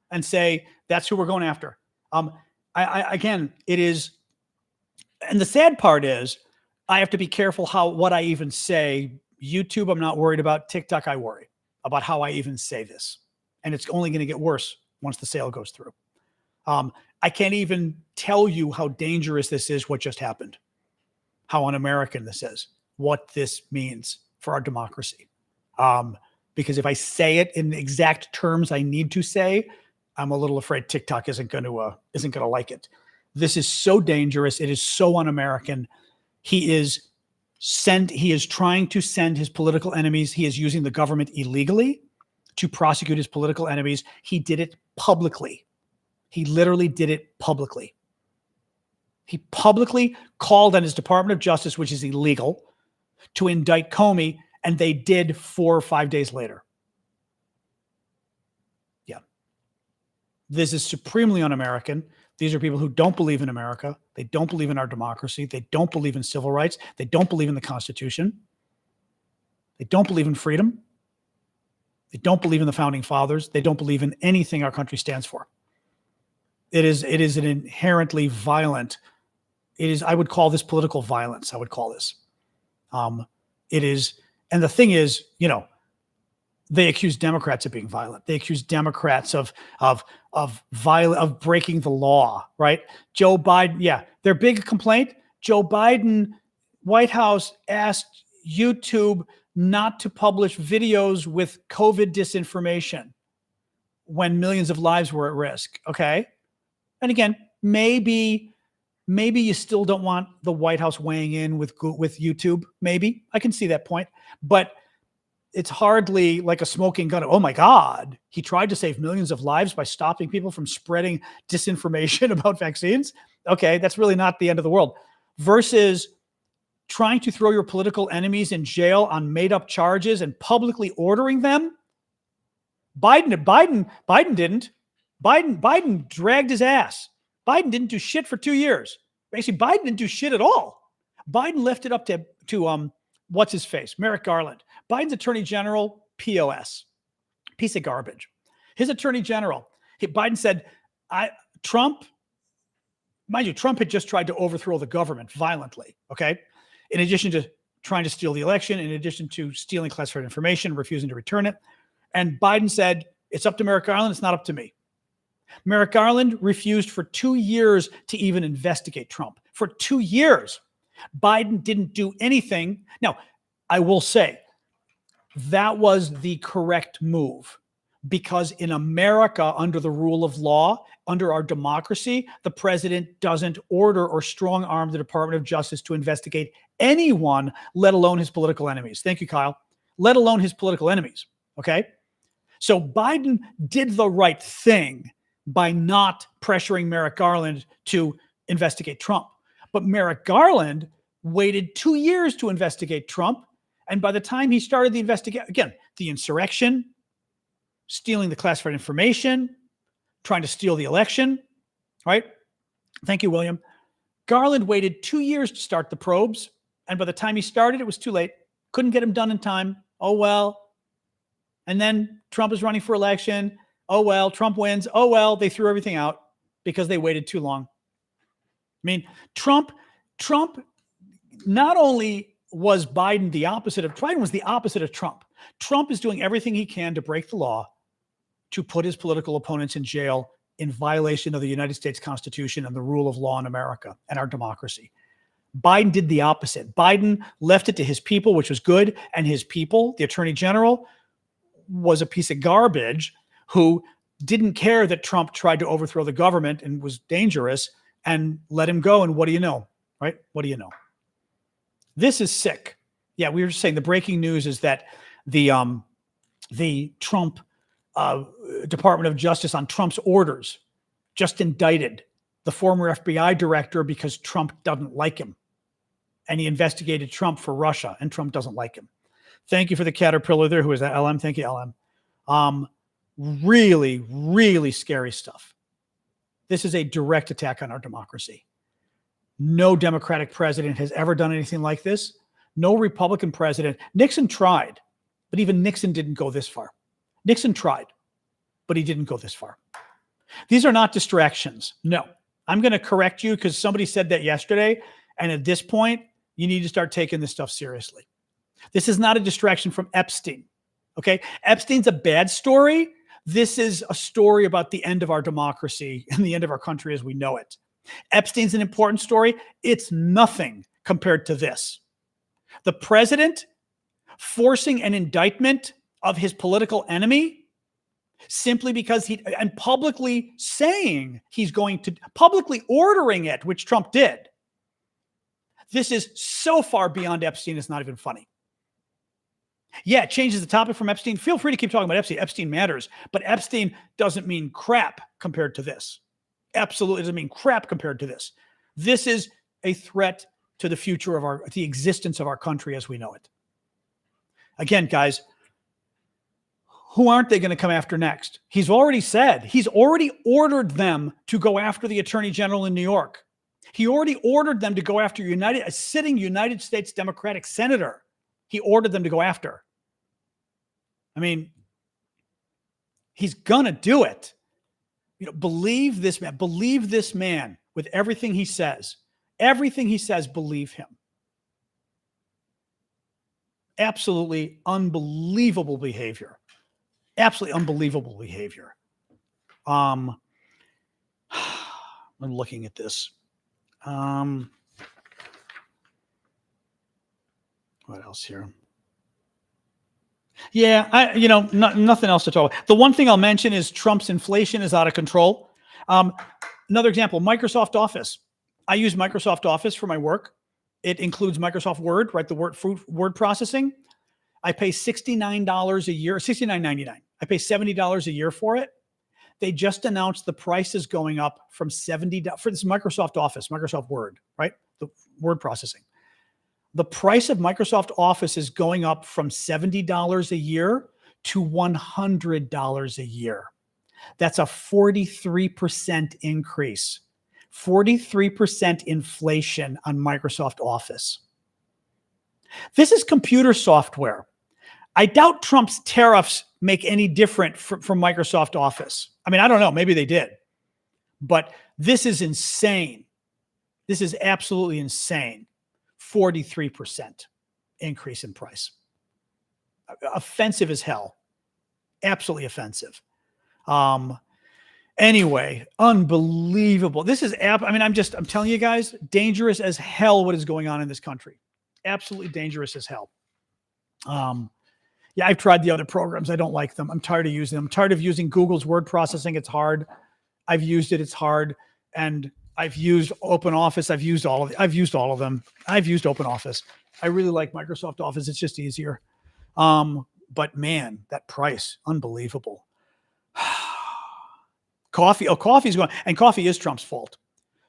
and say, that's who we're going after. Again, it is, and the sad part is, I have to be careful what I even say. YouTube, I'm not worried about. TikTok, I worry about how I even say this. And it's only going to get worse once the sale goes through. I can't even tell you how dangerous this is, what just happened, how un-American this is, what this means for our democracy. Because if I say it in the exact terms I need to say, I'm a little afraid TikTok isn't going to like it. This is so dangerous. It is so un-American. He is trying to send his political enemies. He is using the government illegally to prosecute his political enemies. He did it publicly. He literally did it publicly. He publicly called on his Department of Justice, which is illegal, to indict Comey And they did 4 or 5 days later. Yeah. This is supremely un-American. These are people who don't believe in America. They don't believe in our democracy. They don't believe in civil rights. They don't believe in the Constitution. They don't believe in freedom. They don't believe in the founding fathers. They don't believe in anything our country stands for. It is an inherently violent. I would call this political violence. I would call this. It is, and the thing is, they accuse Democrats of being violent. They accuse Democrats of breaking the law, right? Joe Biden, their big complaint, Joe Biden, White House asked YouTube not to publish videos with COVID disinformation when millions of lives were at risk. Okay. And again, maybe you still don't want the White House weighing in with YouTube. Maybe I can see that point, but it's hardly like a smoking gun. Oh my God, he tried to save millions of lives by stopping people from spreading disinformation about vaccines. Okay, that's really not the end of the world. Versus trying to throw your political enemies in jail on made-up charges and publicly ordering them. Biden didn't. Biden dragged his ass. Biden didn't do shit for 2 years. Actually, Biden didn't do shit at all. Biden left it up to what's his face, Merrick Garland. Biden's attorney general, POS, piece of garbage. His attorney general, Biden said, Trump, mind you, Trump had just tried to overthrow the government violently, okay? In addition to trying to steal the election, in addition to stealing classified information, refusing to return it. And Biden said, it's up to Merrick Garland, it's not up to me. Merrick Garland refused for 2 years to even investigate Trump. For 2 years. Biden didn't do anything. Now, I will say that was the correct move because in America, under the rule of law, under our democracy, the president doesn't order or strong arm the Department of Justice to investigate anyone, let alone his political enemies. Thank you, Kyle. Let alone his political enemies. Okay. So Biden did the right thing by not pressuring Merrick Garland to investigate Trump. But Merrick Garland waited 2 years to investigate Trump. And by the time he started the investigation, again, the insurrection, stealing the classified information, trying to steal the election, right? Thank you, William. Garland waited 2 years to start the probes. And by the time he started, it was too late. Couldn't get him done in time. Oh, well. And then Trump is running for election. Oh, well, Trump wins. Oh, well, they threw everything out because they waited too long. I mean, Trump, not only was Biden the opposite of, Biden was the opposite of Trump. Trump is doing everything he can to break the law, to put his political opponents in jail in violation of the United States Constitution and the rule of law in America and our democracy. Biden did the opposite. Biden left it to his people, which was good. And his people, the attorney general, was a piece of garbage who didn't care that Trump tried to overthrow the government and was dangerous and let him go. And what do you know, right? What do you know? This is sick. Yeah, we were just saying the breaking news is that the Trump Department of Justice on Trump's orders just indicted the former FBI director because Trump doesn't like him. And he investigated Trump for Russia, and Trump doesn't like him. Thank you for the caterpillar there. Who is that? LM. Thank you, LM. Really, really scary stuff. This is a direct attack on our democracy. No Democratic president has ever done anything like this. No Republican president. Nixon tried, but even Nixon didn't go this far. Nixon tried, but he didn't go this far. These are not distractions. No, I'm going to correct you because somebody said that yesterday. And at this point, you need to start taking this stuff seriously. This is not a distraction from Epstein. Okay. Epstein's a bad story. This is a story about the end of our democracy and the end of our country as we know it. Epstein's an important story. It's nothing compared to this. The president forcing an indictment of his political enemy simply because and publicly saying he's going to, publicly ordering it, which Trump did. This is so far beyond Epstein, it's not even funny. Yeah, it changes the topic from Epstein. Feel free to keep talking about Epstein. Epstein matters, but Epstein doesn't mean crap compared to this. Absolutely doesn't mean crap compared to this. This is a threat to the future of the existence of our country as we know it. Again, guys, who aren't they going to come after next? He's already ordered them to go after the Attorney General in New York. He already ordered them to go after a sitting United States Democratic senator. He ordered them to go after. I mean, he's going to do it. Believe this man. Believe this man with everything he says. Everything he says, believe him. Absolutely unbelievable behavior. Absolutely unbelievable behavior. I'm looking at this. What else here? Yeah, nothing else to talk about. The one thing I'll mention is Trump's inflation is out of control. Another example, Microsoft Office. I use Microsoft Office for my work. It includes Microsoft Word, right? The word processing. I pay $69 a year, $69.99. I pay $70 a year for it. They just announced the price is going up from $70 for this Microsoft Office, Microsoft Word, right? The word processing. The price of Microsoft Office is going up from $70 a year to $100 a year. That's a 43% increase. 43% inflation on Microsoft Office. This is computer software. I doubt Trump's tariffs make any different from Microsoft Office. I mean, I don't know. Maybe they did. But this is insane. This is absolutely insane. 43% increase in price. Offensive as hell. Absolutely offensive. Anyway, unbelievable. This is, I'm telling you guys, dangerous as hell what is going on in this country. Absolutely dangerous as hell. Yeah, I've tried the other programs. I don't like them. I'm tired of using them. I'm tired of using Google's word processing. It's hard. I've used it. It's hard. And I've used Open Office. I've used all of them. I've used Open Office. I really like Microsoft Office. It's just easier. But man, that price, unbelievable. Coffee. Oh, coffee's going, and coffee is Trump's fault.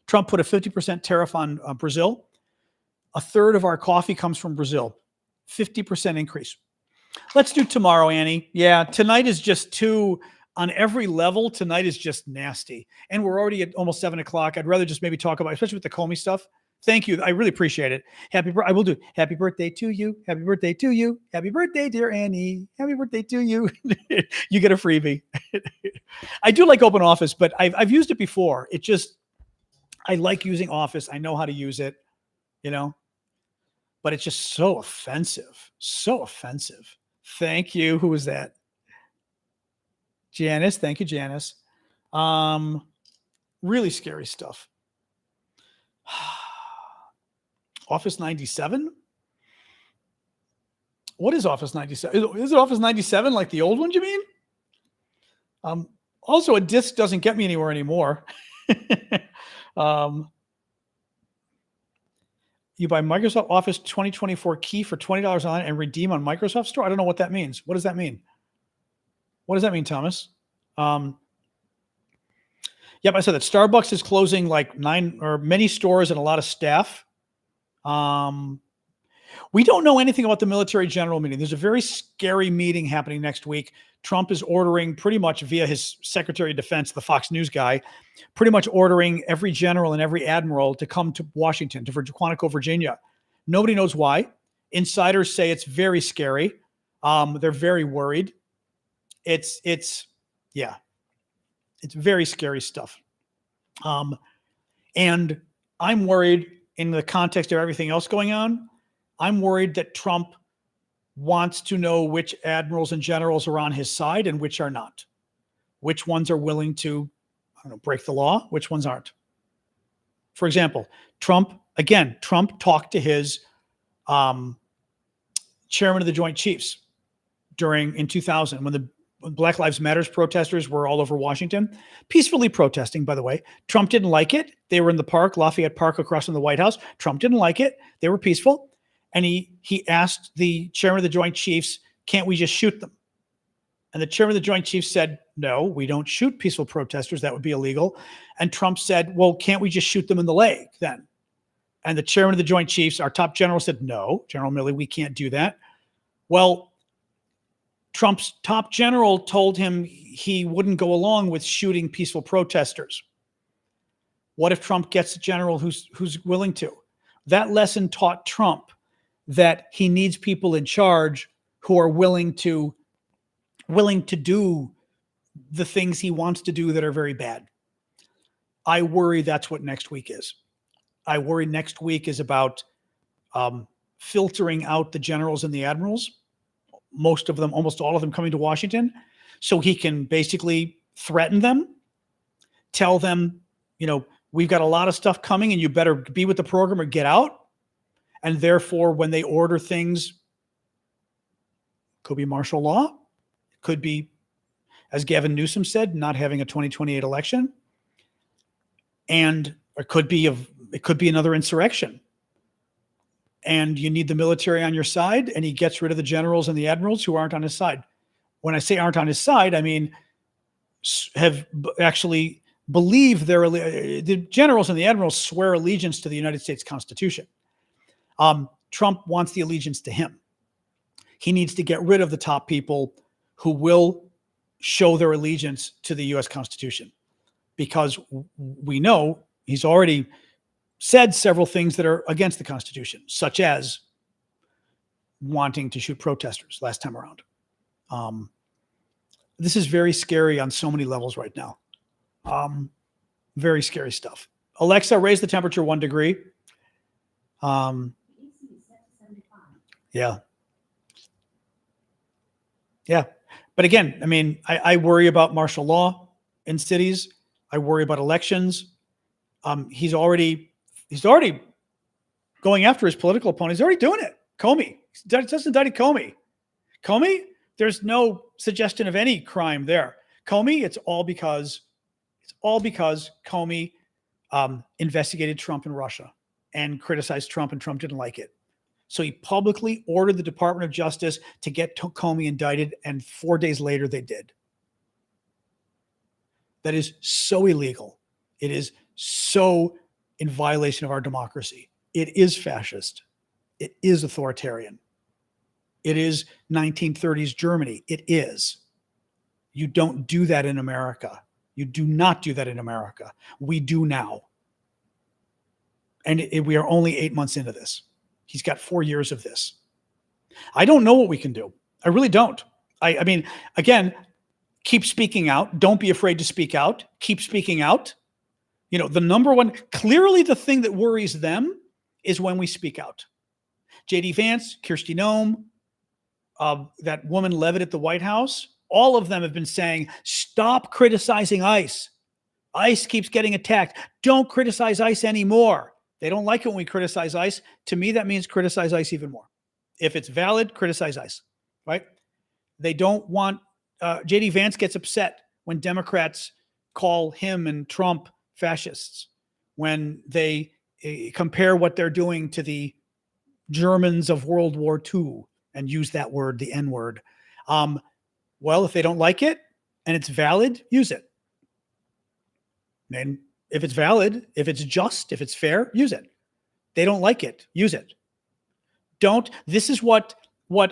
Trump put a 50% tariff on Brazil. A third of our coffee comes from Brazil. 50% increase. Let's do tomorrow, Annie. Yeah, tonight is just too, on every level, tonight is just nasty. And we're already at almost 7 o'clock. I'd rather just maybe talk about, especially with the Comey stuff. Thank you. I really appreciate it. I will do. Happy birthday to you. Happy birthday to you. Happy birthday, dear Annie. Happy birthday to you. You get a freebie. I do like Open Office, but I've used it before. I like using Office. I know how to use it, but it's just so offensive. So offensive. Thank you. Who was that? Janice. Thank you, Janice. Really scary stuff. Office 97? What is Office 97? Is it Office 97 like the old ones, you mean? Also, a disc doesn't get me anywhere anymore. You buy Microsoft Office 2024 key for $20 online and redeem on Microsoft Store? I don't know what that means. What does that mean? What does that mean, Thomas? Yep, I said that Starbucks is closing like 9 or many stores and a lot of staff. We don't know anything about the military general meeting. There's a very scary meeting happening next week. Trump is ordering pretty much via his Secretary of Defense, the Fox News guy, pretty much ordering every general and every admiral to come to Washington, to Quantico, Virginia. Nobody knows why. Insiders say it's very scary. They're very worried. It's very scary stuff. And I'm worried in the context of everything else going on. I'm worried that Trump wants to know which admirals and generals are on his side and which are not. Which ones are willing to, break the law, which ones aren't. For example, Trump talked to his chairman of the Joint Chiefs in 2000 when the Black Lives Matters protesters were all over Washington, peacefully protesting, by the way. Trump didn't like it. They were in the park, Lafayette Park, across from the White House. Trump didn't like it. They were peaceful. And he asked the chairman of the Joint Chiefs, can't we just shoot them? And the chairman of the Joint Chiefs said, no, we don't shoot peaceful protesters. That would be illegal. And Trump said, well, can't we just shoot them in the leg then? And the chairman of the Joint Chiefs, our top general, said, no, General Milley, we can't do that. Well, Trump's top general told him he wouldn't go along with shooting peaceful protesters. What if Trump gets a general who's willing to? That lesson taught Trump that he needs people in charge who are willing to do the things he wants to do that are very bad. I worry that's what next week is. I worry next week is about filtering out the generals and the admirals, most of them, almost all of them coming to Washington, so he can basically threaten them, tell them, we've got a lot of stuff coming and you better be with the program or get out. And therefore, when they order things, could be martial law, could be, as Gavin Newsom said, not having a 2028 election, and it could be another insurrection. And you need the military on your side, and he gets rid of the generals and the admirals who aren't on his side. When I say aren't on his side, I mean have actually believe the generals and the admirals swear allegiance to the United States Constitution. Trump wants the allegiance to him. He needs to get rid of the top people who will show their allegiance to the U.S. Constitution, because we know he's already said several things that are against the Constitution, such as wanting to shoot protesters last time around. This is very scary on so many levels right now. Very scary stuff. Alexa, raise the temperature 1 degree. Yeah. Yeah. But again, I mean, I worry about martial law in cities. I worry about elections. He's already going after his political opponent. He's already doing it. Comey. Just indicted Comey. Comey, there's no suggestion of any crime there. Comey, it's all because Comey investigated Trump in Russia and criticized Trump, and Trump didn't like it. So he publicly ordered the Department of Justice to get Comey indicted, and 4 days later they did. That is so illegal. It is so in violation of our democracy. It is fascist. It is authoritarian. It is 1930s Germany. It is. You don't do that in America. You do not do that in America. We do now. And we are only 8 months into this. He's got 4 years of this. I don't know what we can do. I really don't. I mean, again, keep speaking out. Don't be afraid to speak out. Keep speaking out. The number one, clearly the thing that worries them is when we speak out. J.D. Vance, Kirsty Noem, that woman Levitt at the White House, all of them have been saying, stop criticizing ICE. ICE keeps getting attacked. Don't criticize ICE anymore. They don't like it when we criticize ICE. To me, that means criticize ICE even more. If it's valid, criticize ICE, right? They don't want, J.D. Vance gets upset when Democrats call him and Trump fascists, when they compare what they're doing to the Germans of World War II and use that word, the N word. Well, if they don't like it and it's valid, use it. And if it's valid, if it's just, if it's fair, use it. They don't like it, use it. This is what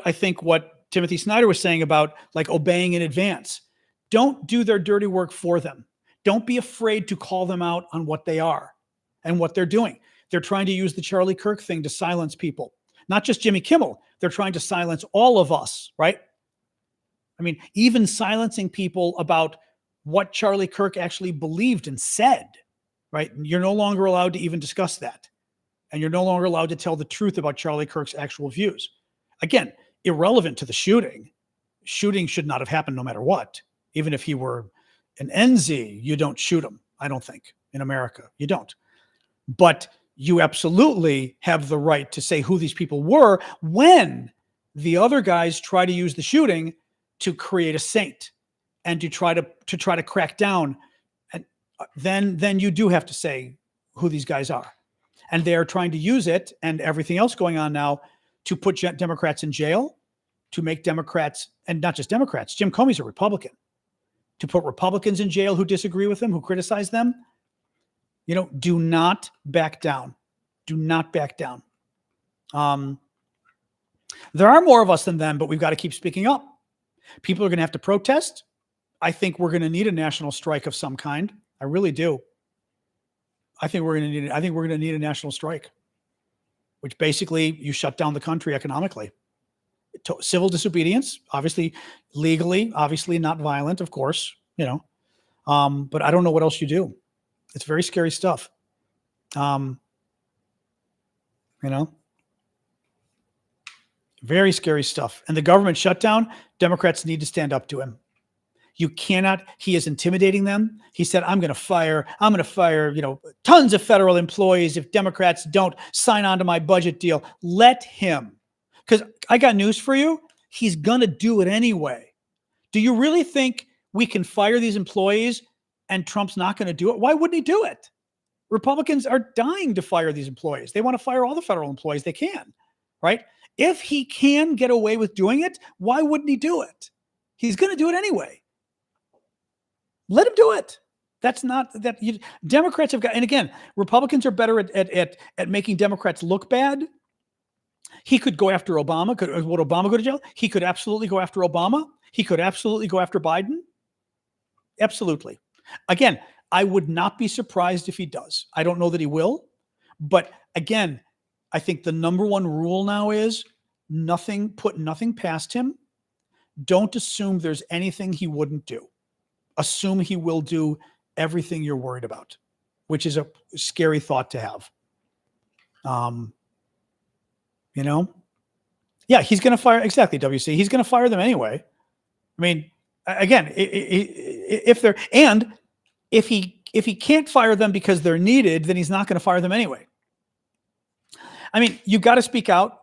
I think what Timothy Snyder was saying about like obeying in advance. Don't do their dirty work for them. Don't be afraid to call them out on what they are and what they're doing. They're trying to use the Charlie Kirk thing to silence people, not just Jimmy Kimmel. They're trying to silence all of us, right? I mean, even silencing people about what Charlie Kirk actually believed and said, right? You're no longer allowed to even discuss that. And you're no longer allowed to tell the truth about Charlie Kirk's actual views. Again, irrelevant to the shooting. Shooting should not have happened no matter what. Even if he were an NZ, you don't shoot him, I don't think, in America. You don't. But you absolutely have the right to say who these people were when the other guys try to use the shooting to create a saint and to try to crack down. And then you do have to say who these guys are. And they're trying to use it and everything else going on now to put Democrats in jail, to make Democrats, and not just Democrats, Jim Comey's a Republican, to put Republicans in jail who disagree with him, who criticize them. Do not back down. Do not back down. There are more of us than them, but we've got to keep speaking up. People are going to have to protest. I think we're going to need a national strike of some kind. I really do. I think we're going to need a national strike, which basically you shut down the country economically. Civil disobedience, obviously, legally, obviously not violent, of course, but I don't know what else you do. It's very scary stuff. Very scary stuff. And the government shutdown, Democrats need to stand up to him. You cannot, he is intimidating them. He said, I'm going to fire, tons of federal employees if Democrats don't sign on to my budget deal. Let him. Because I got news for you. He's going to do it anyway. Do you really think we can fire these employees and Trump's not going to do it? Why wouldn't he do it? Republicans are dying to fire these employees. They want to fire all the federal employees they can, right? If he can get away with doing it, why wouldn't he do it? He's going to do it anyway. Let him do it. Democrats have got, and again, Republicans are better at making Democrats look bad. He could go after Obama. Would Obama go to jail? He could absolutely go after Obama. He could absolutely go after Biden. Absolutely. Again, I would not be surprised if he does. I don't know that he will. But again, I think the number one rule now is put nothing past him. Don't assume there's anything he wouldn't do. Assume he will do everything you're worried about, which is a scary thought to have. Yeah, he's going to fire. Exactly, WC. He's going to fire them anyway. I mean, again, if he can't fire them because they're needed, then he's not going to fire them anyway. I mean, you got to speak out.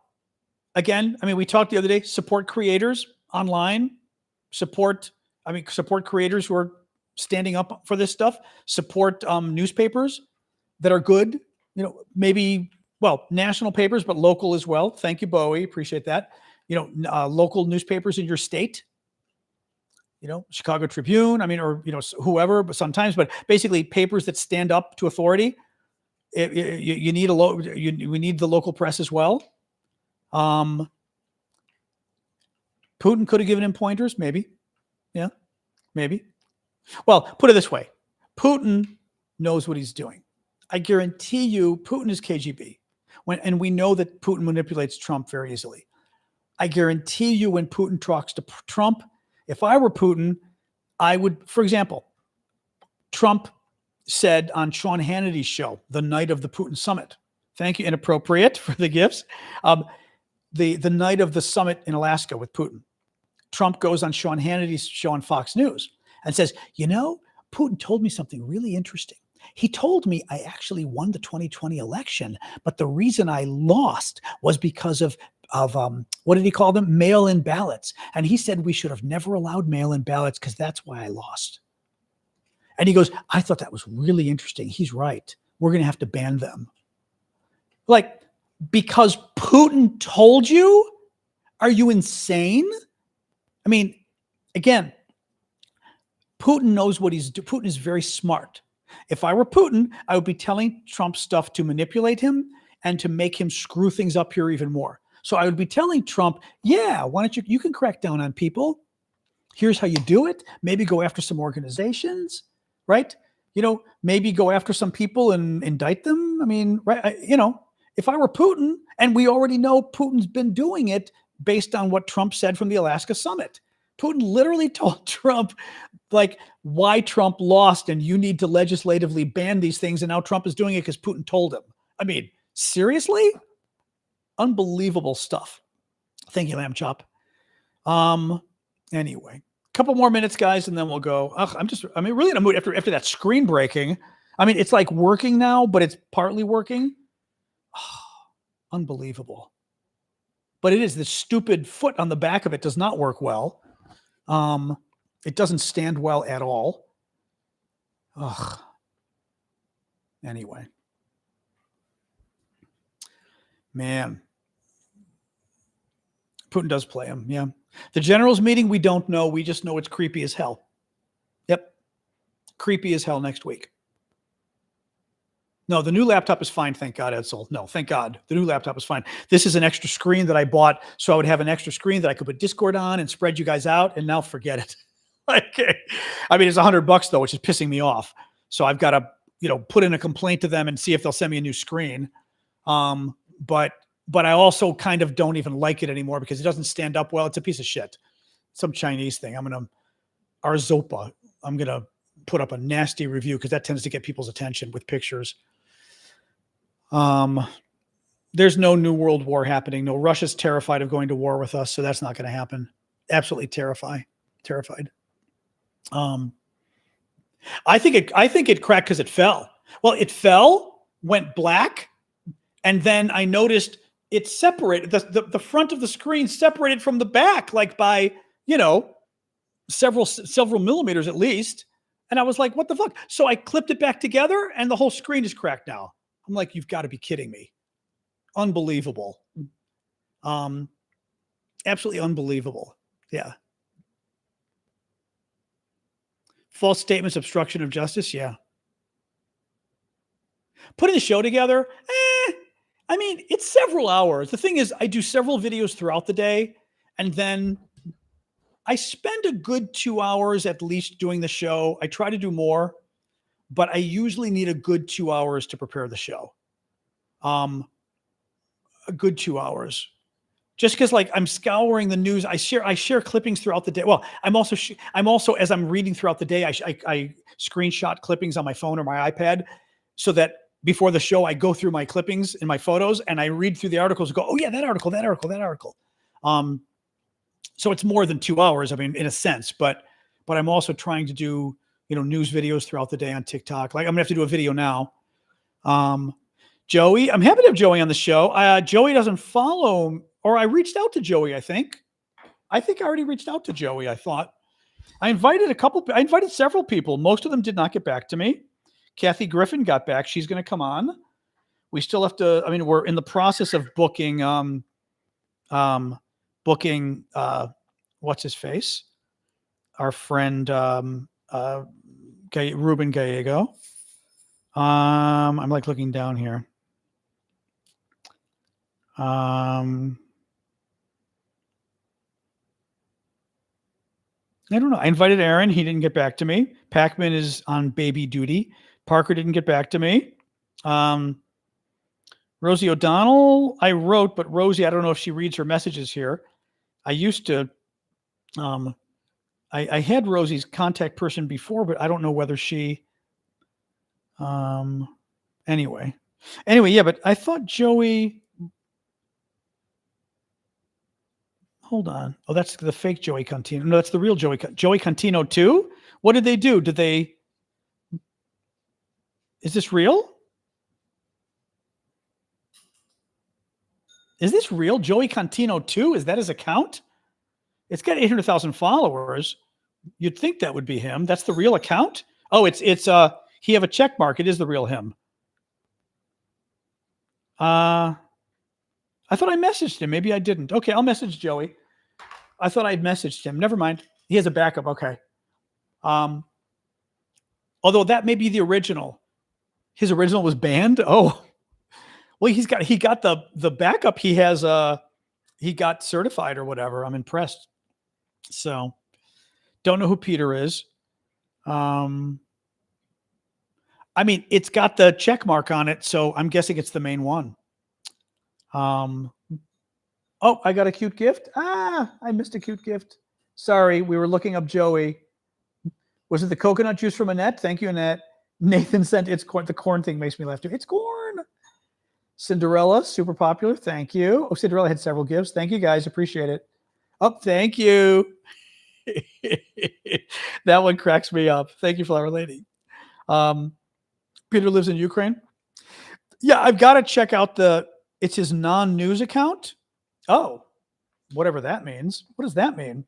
Again, we talked the other day, support creators online, support creators who are standing up for this stuff, support newspapers that are good, national papers, but local as well. Thank you, Bowie. Appreciate that. Local newspapers in your state, Chicago Tribune, whoever, but sometimes, but basically papers that stand up to authority. We need the local press as well. Putin could have given him pointers, maybe. Yeah, maybe. Well, put it this way. Putin knows what he's doing. I guarantee you Putin is KGB. And we know that Putin manipulates Trump very easily. I guarantee you when Putin talks to Trump, if I were Putin, I would, for example, Trump said on Sean Hannity's show, the night of the Putin summit, thank you, inappropriate for the gifts, the night of the summit in Alaska with Putin, Trump goes on Sean Hannity's show on Fox News and says, Putin told me something really interesting. He told me I actually won the 2020 election, but the reason I lost was because of what did he call them? Mail-in ballots. And he said we should have never allowed mail-in ballots because that's why I lost. And he goes, I thought that was really interesting. He's right. We're going to have to ban them. Like, because Putin told you? Are you insane? Again, Putin knows what he's doing. Putin is very smart. If I were Putin, I would be telling Trump stuff to manipulate him and to make him screw things up here even more. So I would be telling Trump, yeah, why don't you can crack down on people. Here's how you do it. Maybe go after some organizations, right? Maybe go after some people and indict them. Right? If I were Putin, and we already know Putin's been doing it based on what Trump said from the Alaska summit. Putin literally told Trump, why Trump lost and you need to legislatively ban these things. And now Trump is doing it because Putin told him. Seriously? Unbelievable stuff. Thank you, Lamb Chop. Anyway, a couple more minutes, guys, and then we'll go. I'm really in a mood after that screen breaking. It's like working now, but it's partly working. Unbelievable. But it is the stupid foot on the back of it does not work well. It doesn't stand well at all. Anyway. Man. Putin does play him, yeah. The generals meeting, we don't know. We just know it's creepy as hell. Yep. Creepy as hell next week. No, the new laptop is fine. Thank God, Edsel. No, thank God. The new laptop is fine. This is an extra screen that I bought so I would have an extra screen that I could put Discord on and spread you guys out. And now forget it. Okay. I mean, it's $100 though, which is pissing me off. So I've got to, put in a complaint to them and see if they'll send me a new screen. But I also kind of don't even like it anymore because it doesn't stand up well. It's a piece of shit. Some Chinese thing. I'm going to put up a nasty review because that tends to get people's attention with pictures. There's no new world war happening. No, Russia's terrified of going to war with us. So that's not going to happen. Absolutely terrified. I think it cracked because it fell. Well, it fell, went black. And then I noticed it separated the front of the screen separated from the back, like by, several millimeters at least. And I was like, what the fuck? So I clipped it back together and the whole screen is cracked now. I'm like, you've got to be kidding me. Unbelievable. Absolutely unbelievable. Yeah. False statements, obstruction of justice. Yeah. Putting the show together. I mean, it's several hours. The thing is, I do several videos throughout the day, and then I spend a good 2 hours at least doing the show. I try to do more, but I usually need a good 2 hours to prepare the show. A good 2 hours. Just because, like, I'm scouring the news, I share clippings throughout the day. Well, I'm also as I'm reading throughout the day, I screenshot clippings on my phone or my iPad, so that before the show, I go through my clippings and my photos, and I read through the articles and go, oh yeah, that article. So it's more than 2 hours. I mean, in a sense, but I'm also trying to do news videos throughout the day on TikTok. Like I'm gonna have to do a video now. Joey, I'm happy to have Joey on the show. Joey doesn't follow. Or I reached out to Joey, I think. I already reached out to Joey, I thought. I invited several people. Most of them did not get back to me. Kathy Griffin got back. She's going to come on. We still have to, we're in the process of booking, what's his face? Our friend, Ruben Gallego. I'm like looking down here. I don't know. I invited Aaron. He didn't get back to me. Pac-Man is on baby duty. Parker didn't get back to me. Rosie O'Donnell, I wrote, but Rosie, I don't know if she reads her messages here. I used to, I had Rosie's contact person before, but I don't know whether she, anyway, yeah, but I thought Joey, hold on. Oh, that's the fake Joey Contino. No, that's the real Joey Contino too. What did they do? Is this real? Is this real? Joey Contino 2? Is that his account? It's got 800,000 followers. You'd think that would be him. That's the real account? Oh, it's he have a check mark. It is the real him. I thought I messaged him. Maybe I didn't. Okay, I'll message Joey. I thought I'd messaged him. Never mind. He has a backup. Okay. Although that may be the original. His original was banned. Oh, well, he got the backup. He has he got certified or whatever. I'm impressed. So don't know who Peter is. It's got the check mark on it, so I'm guessing it's the main one. Oh, I got a cute gift. I missed a cute gift. Sorry, we were looking up Joey. Was it the coconut juice from Annette? Thank you, Annette. Nathan sent it's corn. The corn thing makes me laugh too. It's corn. Cinderella, super popular. Thank you. Oh, Cinderella had several gifts. Thank you, guys. Appreciate it. Oh, thank you. That one cracks me up. Thank you, Flower Lady. Peter lives in Ukraine. Yeah, I've got to check out it's his non-news account. Oh, whatever that means. What does that mean?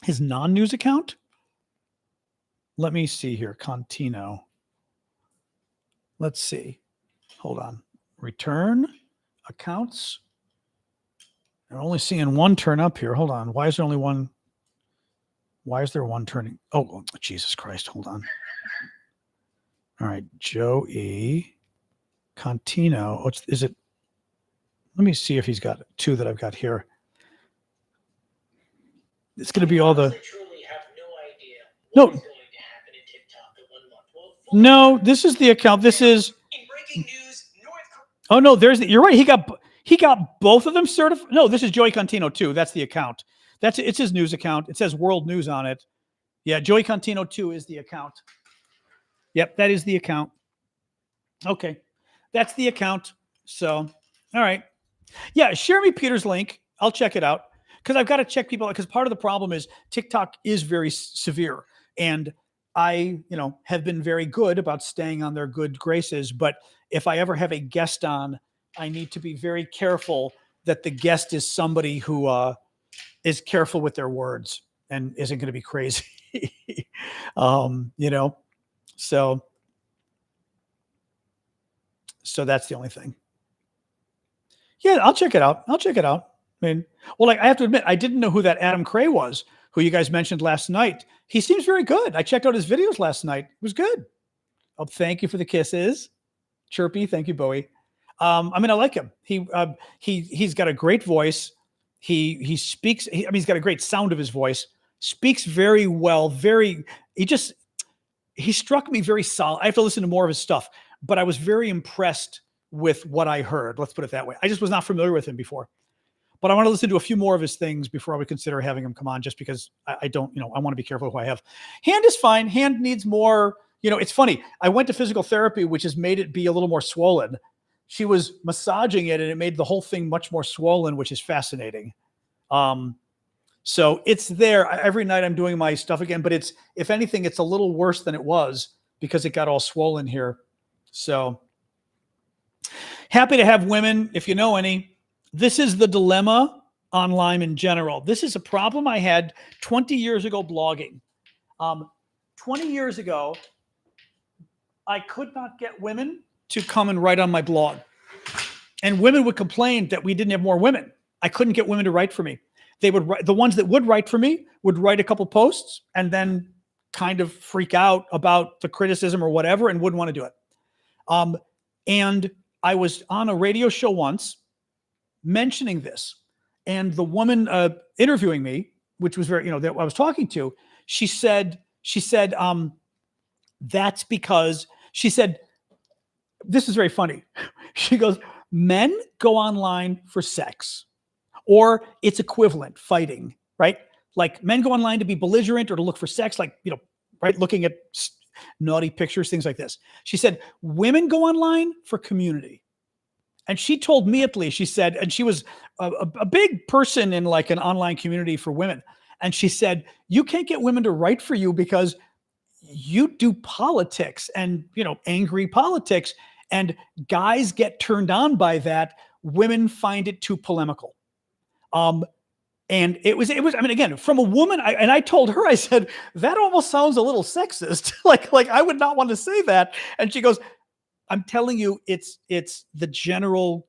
His non-news account? Let me see here. Contino. Let's see. Hold on. Return accounts. I'm only seeing one turn up here. Hold on. Why is there only one? Why is there one turning? Oh, Jesus Christ. Hold on. All right, Joey Contino. Is it? Let me see if he's got two that I've got here. It's going to be all the. Truly have no idea No. what is going to happen in TikTok in 1 month. Well, No, this is the account. This is. in breaking news, North Korea. Oh no, you're right. He got both of them certified. No, this is Joey Contino too. That's the account. It's his news account. It says World News on it. Yeah, Joey Contino 2 is the account. Yep, that is the account. Okay, that's the account. So, all right. Yeah, share me Peter's link. I'll check it out because I've got to check people out because part of the problem is TikTok is very severe. And I, have been very good about staying on their good graces. But if I ever have a guest on, I need to be very careful that the guest is somebody who is careful with their words and isn't going to be crazy. So that's the only thing. Yeah, I'll check it out. I mean, I have to admit, I didn't know who that Adam Cray was, who you guys mentioned last night. He seems very good. I checked out his videos last night. It was good. Oh, thank you for the kisses. Chirpy. Thank you, Bowie. I like him. He's got a great voice. He speaks. He's got a great sound of his voice. Speaks very well. He struck me very solid. I have to listen to more of his stuff, but I was very impressed with what I heard. Let's put it that way. I just was not familiar with him before, but I want to listen to a few more of his things before I would consider having him come on, just because I don't, I want to be careful who I have. Hand is fine. Hand needs more, it's funny. I went to physical therapy, which has made it be a little more swollen. She was massaging it and it made the whole thing much more swollen, which is fascinating. So it's there. Every night I'm doing my stuff again, but if anything, it's a little worse than it was because it got all swollen here. So happy to have women, if you know any. This is the dilemma online in general. This is a problem I had 20 years ago blogging. 20 years ago, I could not get women to come and write on my blog. And women would complain that we didn't have more women. I couldn't get women to write for me. They would write, the ones that would write for me would write a couple posts and then kind of freak out about the criticism or whatever and wouldn't want to do it. And I was on a radio show once mentioning this, and the woman interviewing me, which was very, that I was talking to, she said, that's because, she said, this is very funny. She goes, men go online for sex, or it's equivalent, fighting, right? Like men go online to be belligerent or to look for sex, like, right, looking at naughty pictures, things like this. She said, women go online for community. And she told me, at least, she said, and she was a big person in like an online community for women. And she said, you can't get women to write for you because you do politics and, angry politics, and guys get turned on by that. Women find it too polemical. And it was, again, from a woman, I told her, I said, that almost sounds a little sexist. like I would not want to say that. And she goes, I'm telling you, it's the general,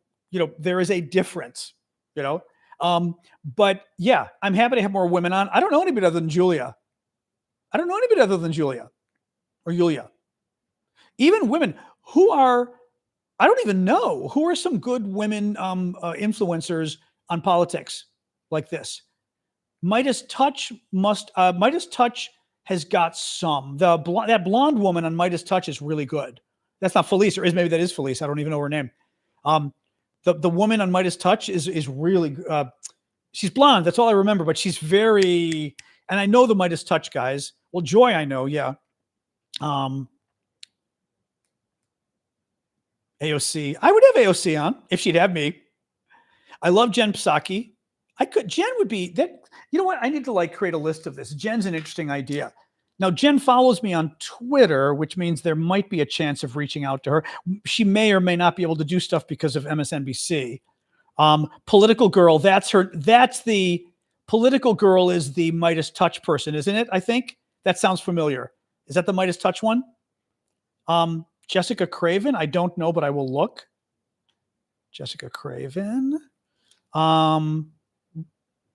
there is a difference, but yeah, I'm happy to have more women on. I don't know anybody other than Julia. Or Yulia. Even women who are, I don't even know, who are some good women influencers on politics like this. Midas Touch has got some. That blonde woman on Midas Touch is really good. That's not Felice, or maybe that is Felice. I don't even know her name. The woman on Midas Touch is really, she's blonde. That's all I remember, but she's very, and I know the Midas Touch guys. Well, Joy, I know. Yeah. AOC. I would have AOC on if she'd have me. I love Jen Psaki. Jen would be that. You know what? I need to create a list of this. Jen's an interesting idea. Now, Jen follows me on Twitter, which means there might be a chance of reaching out to her. She may or may not be able to do stuff because of MSNBC. Political Girl. That's her. That's the Political Girl is the Midas Touch person, isn't it? I think that sounds familiar. Is that the Midas Touch one? Jessica Craven. I don't know, but I will look. Jessica Craven.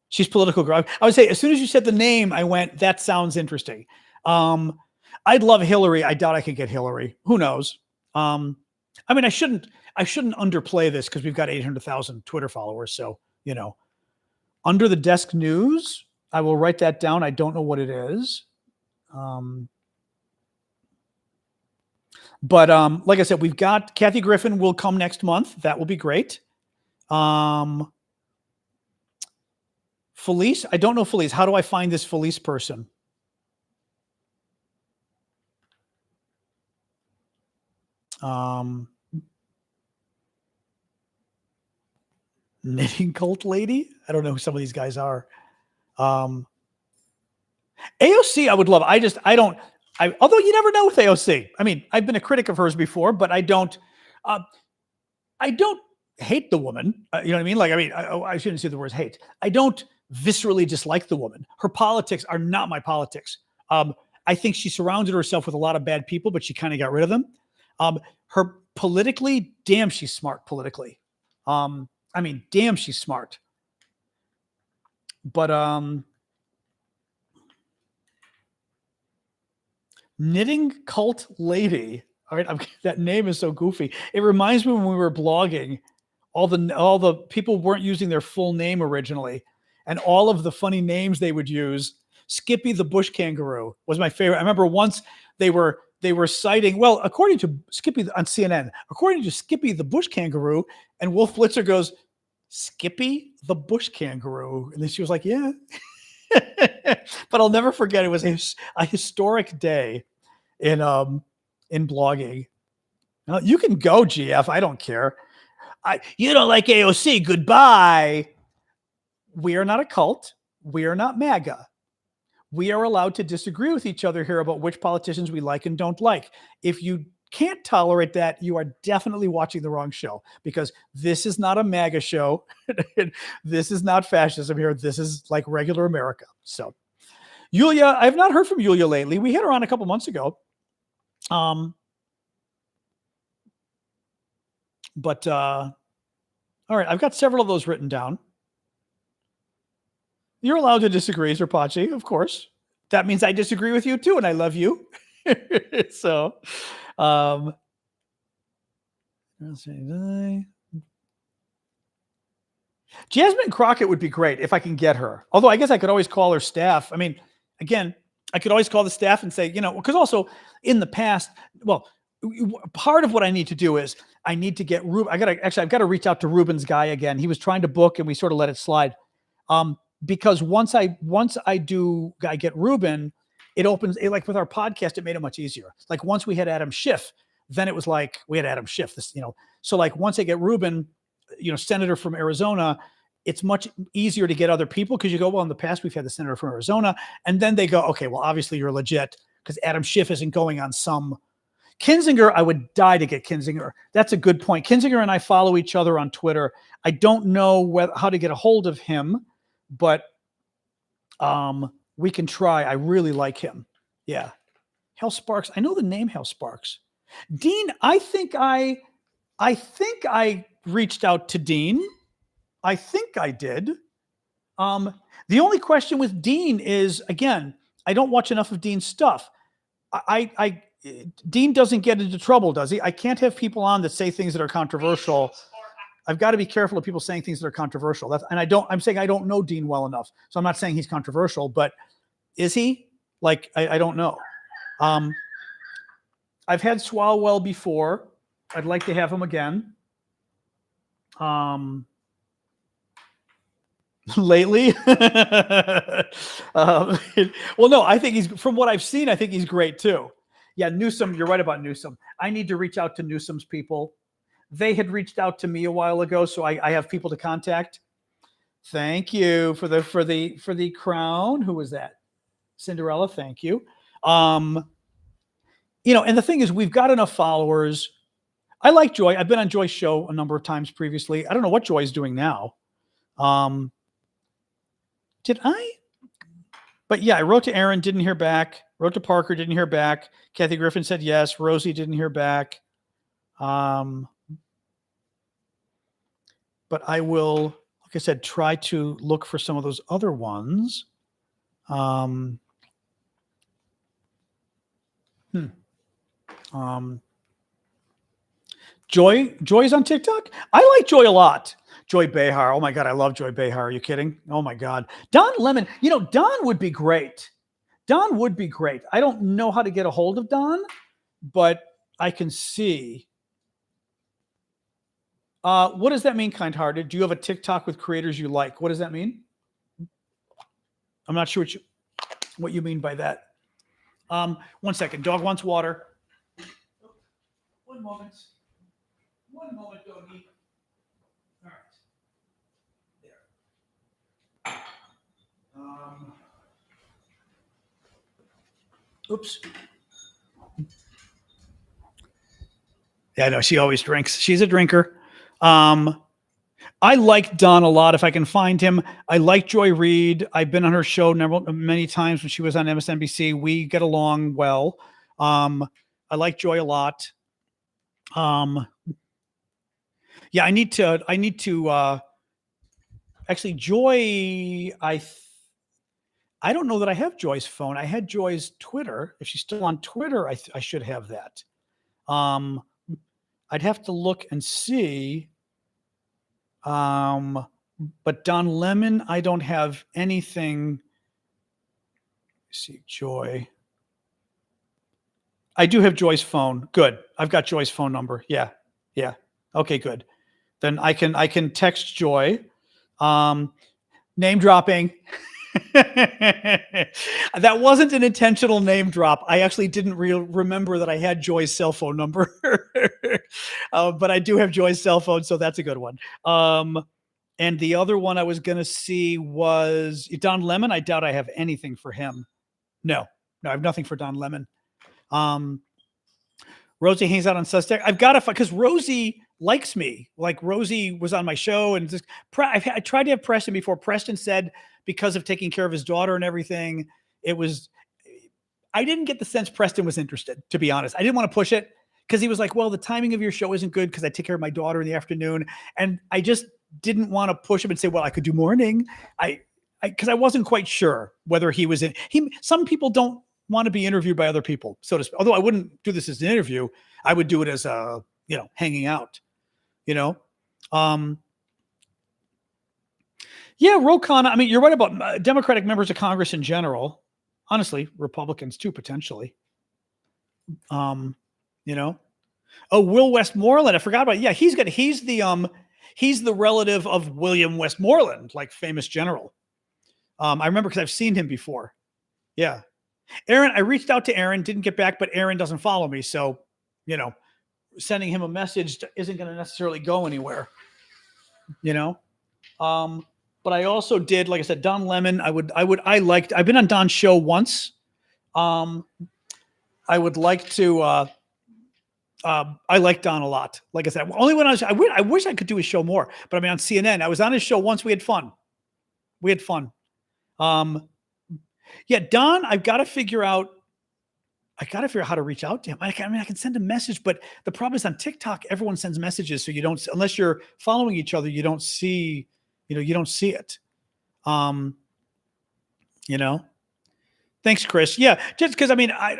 She's Political Girl. I would say as soon as you said the name, I went, that sounds interesting. I'd love Hillary. I doubt I could get Hillary. Who knows? I mean, I shouldn't underplay this because we've got 800,000 Twitter followers. So, under the desk news, I will write that down. I don't know what it is. But like I said, we've got Kathy Griffin will come next month. That will be great. Felice, I don't know Felice. How do I find this Felice person? Knitting cult lady? I don't know who some of these guys are. AOC, I would love. Although you never know with AOC. I mean, I've been a critic of hers before, but I don't hate the woman. You know what I mean? Like, I mean, I shouldn't say the words hate. I don't viscerally dislike the woman. Her politics are not my politics. I think she surrounded herself with a lot of bad people, but she kind of got rid of them. Her politically, damn, she's smart politically. I mean, damn, she's smart. But knitting cult lady. All right, that name is so goofy. It reminds me when we were blogging, all the people weren't using their full name originally, and all of the funny names they would use. Skippy the bush kangaroo was my favorite. I remember once they were citing, well, according to Skippy on CNN, according to Skippy the bush kangaroo, and Wolf Blitzer goes, Skippy the bush kangaroo, and then she was like, yeah. But I'll never forget. It was a historic day in blogging. Now, you can go, GF. I don't care. You don't like AOC. Goodbye. We are not a cult. We are not MAGA. We are allowed to disagree with each other here about which politicians we like and don't like. If you can't tolerate that, you are definitely watching the wrong show, because this is not a MAGA show. This is not fascism here. This is like regular America. So, Yulia, I've not heard from Yulia lately. We had her on a couple months ago. But all right, I've got several of those written down. You're allowed to disagree, Zerpachi, of course. That means I disagree with you too, and I love you. So, Jasmine Crockett would be great if I can get her. Although I guess I could always call her staff. I mean, again, I could always call the staff and say, because also in the past, well, part of what I need to do is I need to get Ruben. I've got to reach out to Ruben's guy again. He was trying to book and we sort of let it slide. Because once I get Ruben, it opens it, like with our podcast, it made it much easier. Like once we had Adam Schiff, then it was like we had Adam Schiff, so like once I get Ruben, senator from Arizona, it's much easier to get other people, because you go, well, in the past we've had the senator from Arizona, and then they go, okay, well, obviously you're legit because Adam Schiff isn't going on some Kinzinger. I would die to get Kinzinger. That's a good point. Kinzinger and I follow each other on Twitter. I don't know how to get a hold of him, but we can try. I really like him. Yeah. Hal Sparks. I know the name Hal Sparks. Dean, I think I reached out to Dean. I think I did. The only question with Dean is, again, I don't watch enough of Dean's stuff. Dean doesn't get into trouble, does he? I can't have people on that say things that are controversial. I've got to be careful of people saying things that are controversial. I'm saying I don't know Dean well enough. So I'm not saying he's controversial, but is he? Like, I don't know. I've had Swalwell before. I'd like to have him again. Lately. Well, no, I think from what I've seen, I think he's great too. Yeah, Newsom, you're right about Newsom. I need to reach out to Newsom's people. They had reached out to me a while ago, so I have people to contact. Thank you for the crown. Who was that? Cinderella. Thank you. And the thing is, we've got enough followers. I like Joy. I've been on Joy's show a number of times previously. I don't know what Joy's doing now. Did I? But yeah, I wrote to Aaron, didn't hear back. Wrote to Parker, didn't hear back. Kathy Griffin said yes. Rosie didn't hear back. But I will, like I said, try to look for some of those other ones. Joy's on TikTok. I like Joy a lot. Joy Behar. Oh my God, I love Joy Behar. Are you kidding? Oh my God. Don Lemon. Don would be great. Don would be great. I don't know how to get a hold of Don, but I can see. What does that mean, kind-hearted? Do you have a TikTok with creators you like? What does that mean? I'm not sure what you mean by that. 1 second. Dog wants water. One moment. One moment, doggy. All right. There. Oops. Yeah, no, she always drinks. She's a drinker. I like Don a lot if I can find him. I like Joy Reid. I've been on her show many times when she was on MSNBC. We get along well. I like Joy a lot. Yeah, I need to actually Joy. I don't know that I have Joy's phone. I had Joy's Twitter. If she's still on Twitter, I should have that. I'd have to look and see. But Don Lemon, I don't have anything. Let's see, Joy. I do have Joy's phone. Good. I've got Joy's phone number. Yeah. Okay, good. Then I can text Joy. Name dropping. That wasn't an intentional name drop. I actually didn't remember that I had Joy's cell phone number. But I do have Joy's cell phone, so that's a good one. And the other one I was going to see was Don Lemon. I doubt I have anything for him. No, I have nothing for Don Lemon. Rosie hangs out on Substack. I've got to find, because Rosie likes me. Like Rosie was on my show, and just I tried to have Preston before. Preston said because of taking care of his daughter and everything, I didn't get the sense Preston was interested, to be honest. I didn't want to push it because he was like, well, the timing of your show isn't good because I take care of my daughter in the afternoon. And I just didn't want to push him and say, well, I could do morning. Because I wasn't quite sure whether he was in. Some people don't want to be interviewed by other people, so to speak. Although I wouldn't do this as an interview, I would do it as hanging out. Yeah, Ro Khanna. I mean, you're right about Democratic members of Congress in general. Honestly, Republicans too, potentially. Oh, Will Westmoreland. I forgot about. Yeah, he's the relative of William Westmoreland, like famous general. I remember because I've seen him before. Yeah. Aaron, I reached out to Aaron, didn't get back, but Aaron doesn't follow me. So, sending him a message isn't going to necessarily go anywhere, But I also did, like I said, Don Lemon. I've been on Don's show once. I would like to, I like Don a lot. Like I said, only when I wish I could do his show more, but I mean, on CNN, I was on his show once. We had fun. Yeah, Don, I've got to figure out how to reach out to him. I can send a message, but the problem is on TikTok, everyone sends messages. So you don't, unless you're following each other, you don't see, you don't see it. Thanks, Chris. Yeah. Just because,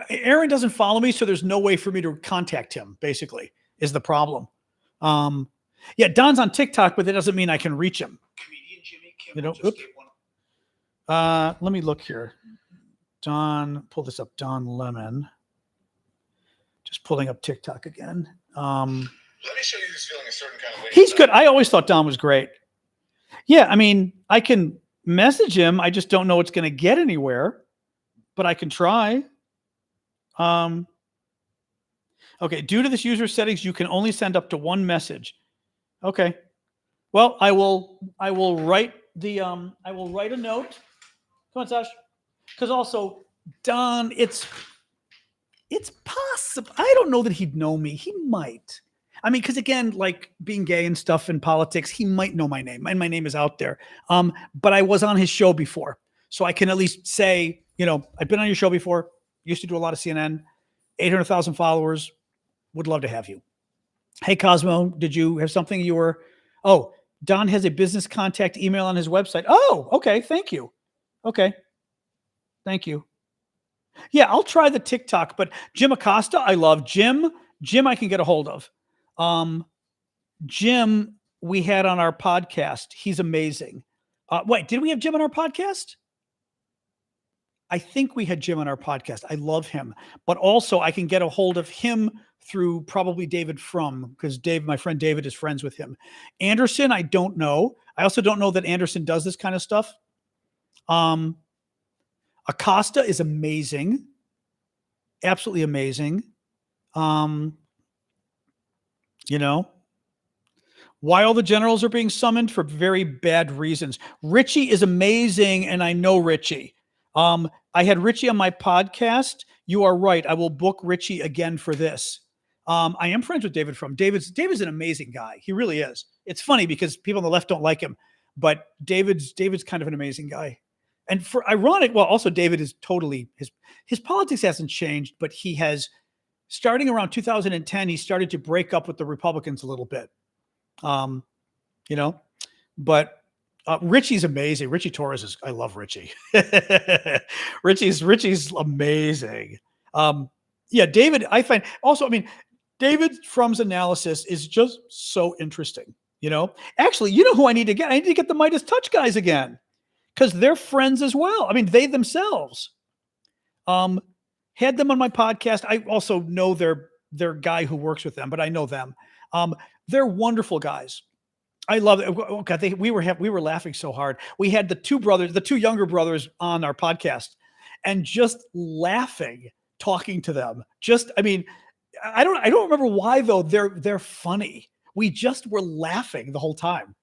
Aaron doesn't follow me. So there's no way for me to contact him, basically, is the problem. Yeah, Don's on TikTok, but that doesn't mean I can reach him. Comedian Jimmy Kimmel Oops. Let me look here. Pull this up. Don Lemon. Just pulling up TikTok again. Let me show you who's feeling a certain kind of way. He's good. I always thought Don was great. Yeah, I can message him. I just don't know it's going to get anywhere, but I can try. Okay. Due to this user settings, you can only send up to one message. Okay. Well, I will write I will write a note. Come on, Sash. Because also, Don, it's possible. I don't know that he'd know me. He might. Because again, like being gay and stuff in politics, he might know my name, and my name is out there. But I was on his show before, so I can at least say, I've been on your show before. Used to do a lot of CNN. 800,000 followers. Would love to have you. Hey, Cosmo, did you have something you were? Oh, Don has a business contact email on his website. Oh, okay. Thank you. Okay. Thank you. Yeah, I'll try the TikTok, but Jim Acosta, I love Jim. Jim, I can get a hold of. Jim, we had on our podcast. He's amazing. Wait, did we have Jim on our podcast? I think we had Jim on our podcast. I love him, but also I can get a hold of him through probably David Frum, because my friend David is friends with him. Anderson, I don't know. I also don't know that Anderson does this kind of stuff. Acosta is amazing. Absolutely amazing. Why all the generals are being summoned? For very bad reasons. Richie is amazing, and I know Richie. I had Richie on my podcast. You are right. I will book Richie again for this. I am friends with David Frum. David's an amazing guy. He really is. It's funny because people on the left don't like him, but David's kind of an amazing guy. And for ironic, well, also David is totally his politics hasn't changed, but he has, starting around 2010, he started to break up with the Republicans a little bit. But Richie's amazing. Richie Torres I love Richie. Richie's amazing. David, I find also, David Frum's analysis is just so interesting. Actually, who I need to get? I need to get the Midas Touch guys again, because they're friends as well. They themselves had them on my podcast. I also know their guy who works with them, but I know them. They're wonderful guys. I love it. Okay, we were laughing so hard. We had the two younger brothers on our podcast, and just laughing, talking to them. I don't remember why though. They're funny. We just were laughing the whole time.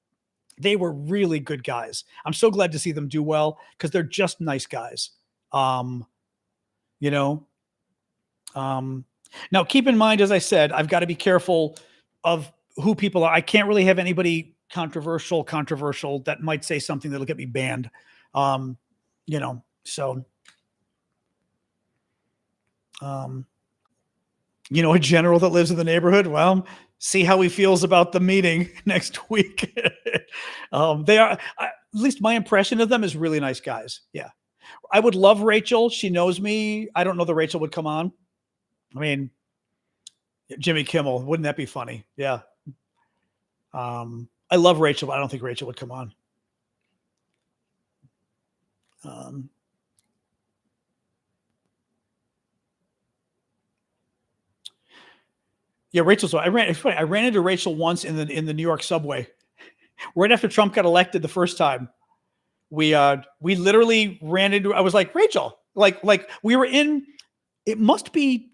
They were really good guys. I'm so glad to see them do well, because they're just nice guys. Now keep in mind, as I said, I've got to be careful of who people are. I can't really have anybody controversial that might say something that'll get me banned. A general that lives in the neighborhood. Well, see how he feels about the meeting next week. They are, at least my impression of them is really nice guys. Yeah. I would love Rachel. She knows me. I don't know that Rachel would come on. Jimmy Kimmel, wouldn't that be funny? Yeah. I love Rachel, but I don't think Rachel would come on. Rachel's. I ran into Rachel once in the New York subway, right after Trump got elected the first time. We literally ran into. I was like, Rachel, like we were in. It must be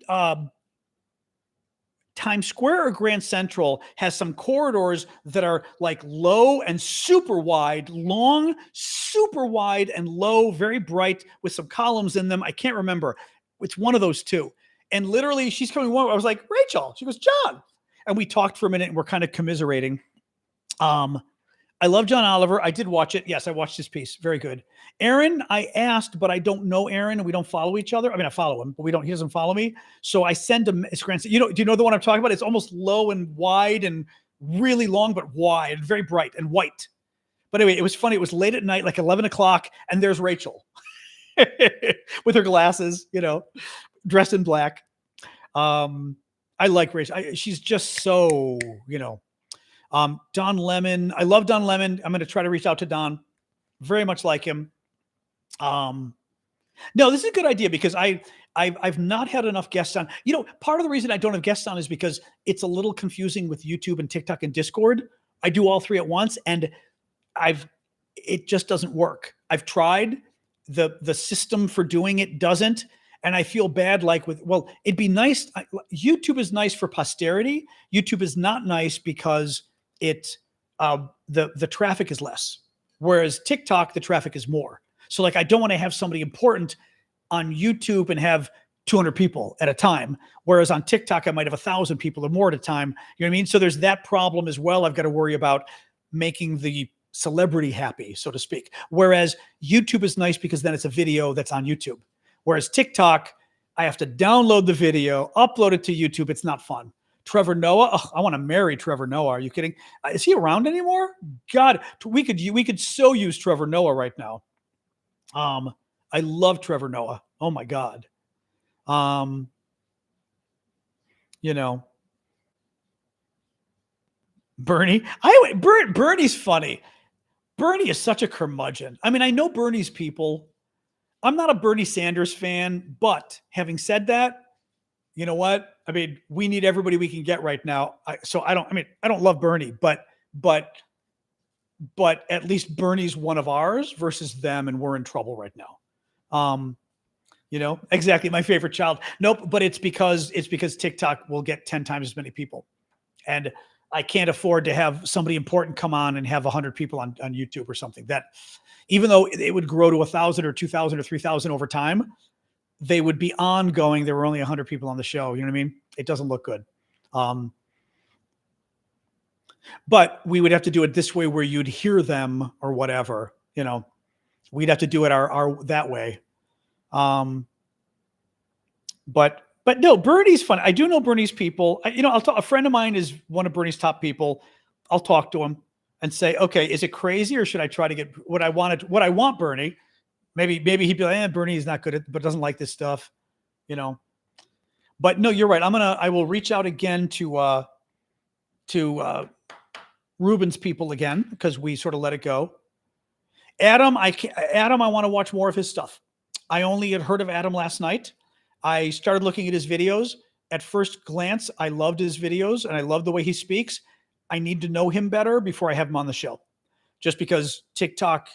Times Square or Grand Central has some corridors that are like low and super wide, long, super wide and low, very bright with some columns in them. I can't remember. It's one of those two. And literally she's coming one. I was like, Rachel. She goes, John. And we talked for a minute and we're kind of commiserating. I love John Oliver. I did watch it. Yes, I watched his piece. Very good. Aaron, I asked, but I don't know Aaron and we don't follow each other. I follow him, but he doesn't follow me. So I send him his grandson. Do you know the one I'm talking about? It's almost low and wide and really long, but wide and very bright and white. But anyway, it was funny. It was late at night, like 11 o'clock. And there's Rachel with her glasses, dressed in black. I like Rachel. She's just so, Don Lemon. I love Don Lemon. I'm going to try to reach out to Don. Very much like him. No, this is a good idea because I've not had enough guests on. Part of the reason I don't have guests on is because it's a little confusing with YouTube and TikTok and Discord. I do all three at once, and it just doesn't work. I've tried. The system for doing it doesn't. And I feel bad, it'd be nice. YouTube is nice for posterity. YouTube is not nice because the traffic is less. Whereas TikTok, the traffic is more. So I don't want to have somebody important on YouTube and have 200 people at a time. Whereas on TikTok, I might have 1,000 people or more at a time. You know what I mean? So there's that problem as well. I've got to worry about making the celebrity happy, so to speak. Whereas YouTube is nice because then it's a video that's on YouTube. Whereas TikTok, I have to download the video, upload it to YouTube. It's not fun. Trevor Noah. Oh, I want to marry Trevor Noah. Are you kidding? Is he around anymore? God, we could so use Trevor Noah right now. I love Trevor Noah. Oh my God. You know, Bernie. Bernie's funny. Bernie is such a curmudgeon. I mean, I know Bernie's people. I'm not a Bernie Sanders fan, but having said that, you know what? I mean, we need everybody we can get right now. I don't love Bernie, but at least Bernie's one of ours versus them, and we're in trouble right now. Exactly. My favorite child. Nope. But it's because TikTok will get 10 times as many people. And I can't afford to have somebody important come on and have 100 people on YouTube or something. That, even though it would grow to 1,000 or 2,000 or 3,000 over time, they would be ongoing. There were only 100 people on the show. You know what I mean? It doesn't look good. But we would have to do it this way where you'd hear them or whatever, we'd have to do it our that way. But no, Bernie's fun. I do know Bernie's people. A friend of mine is one of Bernie's top people. I'll talk to him and say, okay, is it crazy, or should I try to get what I want Bernie? Maybe he'd be like, Bernie is not good at, but doesn't like this stuff, But no, you're right. I will reach out again to Ruben's people again, because we sort of let it go. Adam, I want to watch more of his stuff. I only had heard of Adam last night. I started looking at his videos. At first glance, I loved his videos and I love the way he speaks. I need to know him better before I have him on the show. Just because TikTok,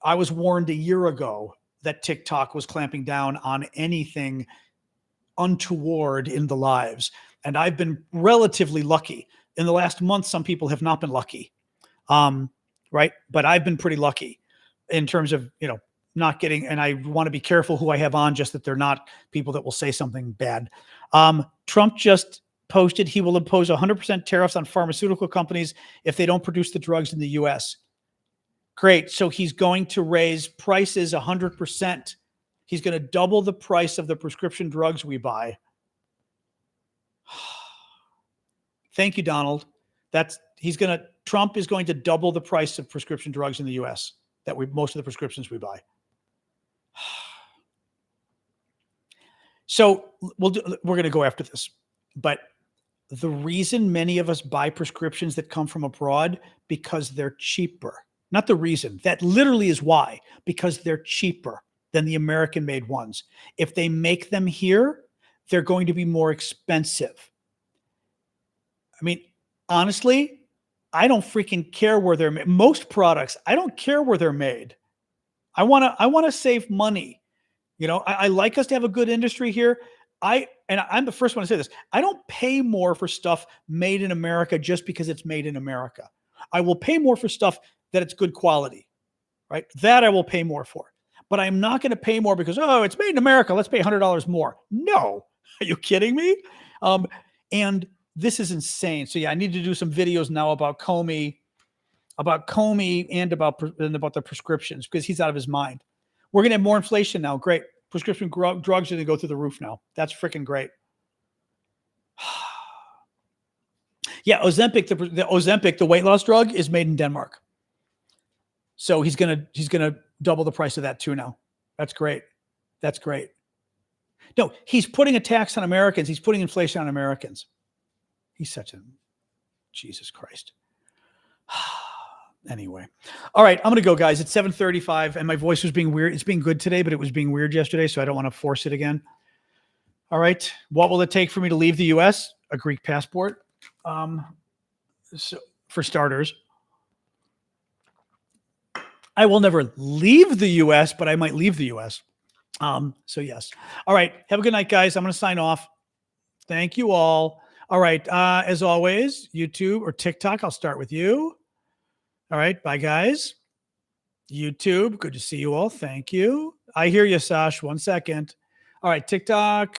I was warned a year ago that TikTok was clamping down on anything untoward in the lives. And I've been relatively lucky. In the last month, some people have not been lucky. Right? But I've been pretty lucky in terms of, not getting, and I want to be careful who I have on, just that they're not people that will say something bad. Trump just posted he will impose 100% tariffs on pharmaceutical companies if they don't produce the drugs in the U.S. Great. So he's going to raise prices 100%. He's going to double the price of the prescription drugs we buy. Thank you, Donald. Trump is going to double the price of prescription drugs in the U.S. Most of the prescriptions we buy. So we're going to go after this, but the reason many of us buy prescriptions that come from abroad, because they're cheaper. Not the reason. That literally is why, because they're cheaper than the American-made ones. If they make them here, they're going to be more expensive. I mean, honestly, I don't freaking care where they're made. Most products, I don't care where they're made. I want to save money. I like us to have a good industry here. I'm the first one to say this. I don't pay more for stuff made in America just because it's made in America. I will pay more for stuff that it's good quality, right? That I will pay more for. But I'm not going to pay more because, it's made in America, let's pay $100 more. No. Are you kidding me? And this is insane. So yeah, I need to do some videos now about Comey and about the prescriptions, because he's out of his mind. We're going to have more inflation now. Great. Prescription drugs are going to go through the roof now. That's freaking great. Yeah, Ozempic, the weight loss drug, is made in Denmark. So he's going to double the price of that too now. That's great. That's great. No, he's putting a tax on Americans. He's putting inflation on Americans. He's such a Jesus Christ. Anyway. All right. I'm going to go, guys. It's 7:35 and my voice was being weird. It's being good today, but it was being weird yesterday. So I don't want to force it again. All right. What will it take for me to leave the U.S.? A Greek passport. So for starters, I will never leave the U.S., but I might leave the U.S. So yes. All right. Have a good night, guys. I'm going to sign off. Thank you all. All right. As always, YouTube or TikTok, I'll start with you. All right. Bye, guys. YouTube, good to see you all. Thank you. I hear you, Sash. 1 second. All right. TikTok.